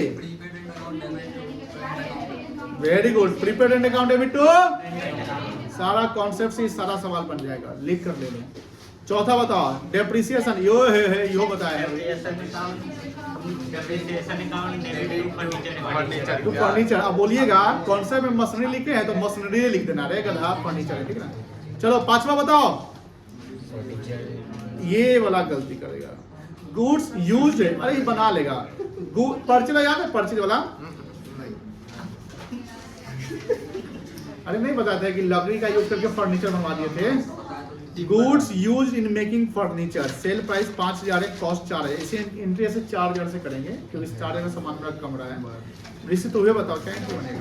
A: Very good, prepaid rent account debit to, सारा कॉन्सेप्ट से सारा सवाल बन जाएगा, लिख कर ले लो। चौथा बताओ, डेप्रिसिएशन, यो है यो बताया। तो फर्नीचर, अब बोलिएगा कॉन्सेप्ट में मशीनरी लिखे हैं तो मशीनरी लिख देना, रे गधा फर्नीचर है, ठीक है ना? चलो पांचवा बताओ, ये वाला गलती करेगा। गुड्स यूज्ड, अरे ये बना लेगा। पर्चे वाला याद है, पर्चे वाला? अरे नहीं बताते हैं कि लकड़ी का यूज करके फर्नीचर बनवा दिए थे। Goods used in making furniture, sale price 5,000 है, कॉस्ट 4 है। इसे एंट्री ऐसे 4,000 से करेंगे क्योंकि 4,000 का सामान बड़ा कम रहा है। रिश्ते तो हुए, बताओ क्या एंट्री बनेगा?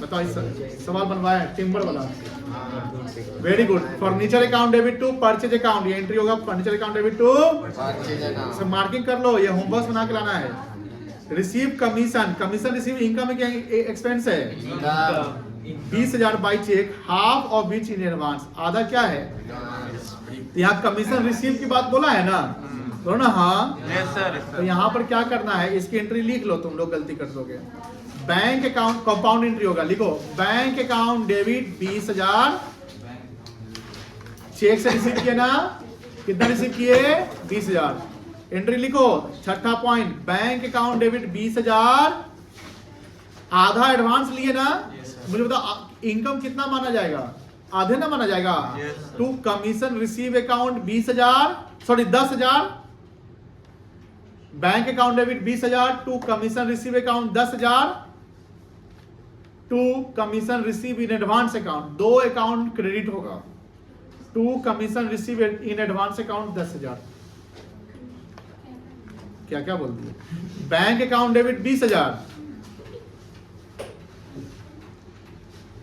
A: बताओ, इस सवाल बनवाया है टिम्बर वाला। Very good, furniture account debit to purchase account, ये एंट्री होगा। Furniture account debit to purchase account, marking कर लो, ये होमवर्क बना के लाना है। Receive commission, commission receive income में क्या एक्सपेंस है? 20,000 by cheque, half of which in advance, आधा क्या है? यहाँ कमीशन रिसीव की बात बोला है ना, बोलो ना हाँ। तो यहाँ पर क्या करना है, इसकी एंट्री लिख लो, तुम लोग गलती कर दोगे। बैंक अकाउंट कंपाउंड एंट्री होगा, लिखो बैंक अकाउंट डेबिट 20,000, चेक से रिसीव किए ना, कितना रिसीव किए? 20,000। एंट्री लिखो, छठा पॉइंट, बैंक अकाउंट डेबिट 20,000, आधा एडवांस लिए ना। मुझे बताओ इनकम कितना माना जाएगा? आधे ना माना जाएगा? To commission receive account 20,000, sorry 10,000, bank account debit 20,000 to commission receive account 10,000 to commission receive in advance account, 2 account credit होगा। To commission receive in advance account 10,000। क्या क्या बोल दिए? बैंक अकाउंट डेबिट 20,000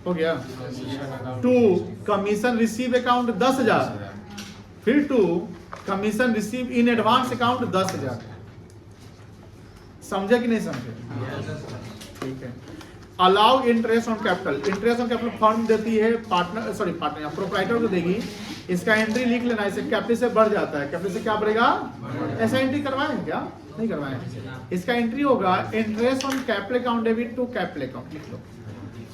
A: हो गया, टू कमीशन रिसीव अकाउंट 10,000, फिर to commission receive in advance account 10,000। समझे कि नहीं समझे? ठीक है। Allow interest on capital, interest on capital firm देती है, पार्टनर सॉरी पार्टनर प्रोप्राइटर को देगी। इसका एंट्री लिख लेना, इससे कैपिटल से बढ़ जाता है, कैपिटल से क्या बढ़ेगा? ऐसा एंट्री करवाएं क्या? नहीं करवाएं। इसका एंट्री होगा interest on capital account debit to capital account, लिख लो।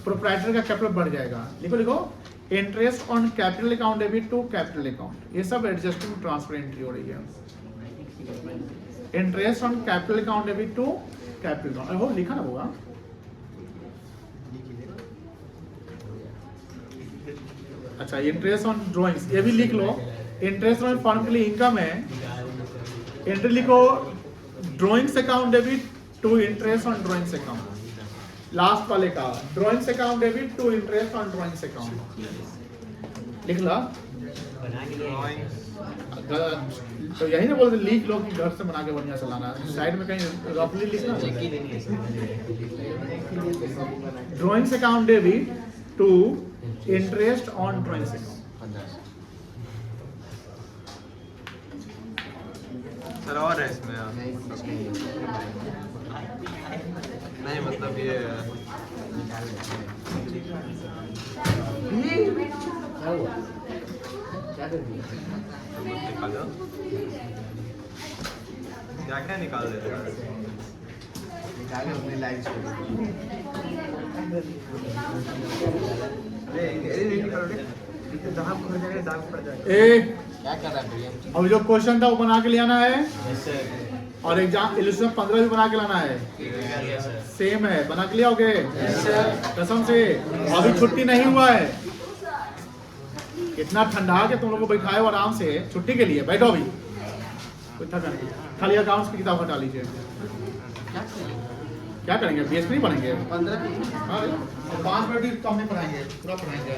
A: प्रोप्राइटर का कैपिटल बढ़ जाएगा, लिखो लिखो interest on capital account debit to capital account. ये सब एडजस्टिंग ट्रांसफर एंट्री हो रही है। Interest on capital account debit to capital account, वो लिखा ना होगा। अच्छा, इंटरेस्ट ऑन ड्राइंग्स, ये भी लिख लो, इंटरेस्ट ऑन फर्म के लिए इनकम है, एंट्री लिखो drawings account debit to interest on drawings account, last वाले का drawings account debit to interest on drawings account लिख ला।
D: बना के लिए
A: तो यही ना बोलते लीक लो कि घर से बना के बढ़िया चलाना, साइड में कहीं रफली लिखना।
D: चेक ही देनी है
A: drawings account debit to interest on drawings account.
B: Sir और है इसमें नहीं मतलब ये
D: क्या हुआ? क्या कर दिया?
B: निकालो क्या क्या निकाल देते हैं
D: निकाले अपने लाइफ से।
B: दाग पड़ जाएगा, दाग पड़ जाएगा।
A: ए
D: क्या कर रहा है भैया?
A: अब जो क्वेश्चन था वो बना के ले आना है,
D: यस सर।
A: और एग्जाम इल्यूस्ट्रेशन 15 भी बना के लाना है।
D: Yes sir.
A: सेम है, बना के ले आओगे कसम से। अभी छुट्टी नहीं हुआ है, इतना ठंडा के तुम लोग को बैठाए हो आराम से छुट्टी के लिए, बैठो अभी कोई थका नहीं। खाली अकाउंट्स की किताब हटा लीजिए। क्या करेंगे, बीएस नहीं पढ़ेंगे 15 5 मिनट भी कम नहीं पढ़ाएंगे, पूरा पढ़ाएंगे।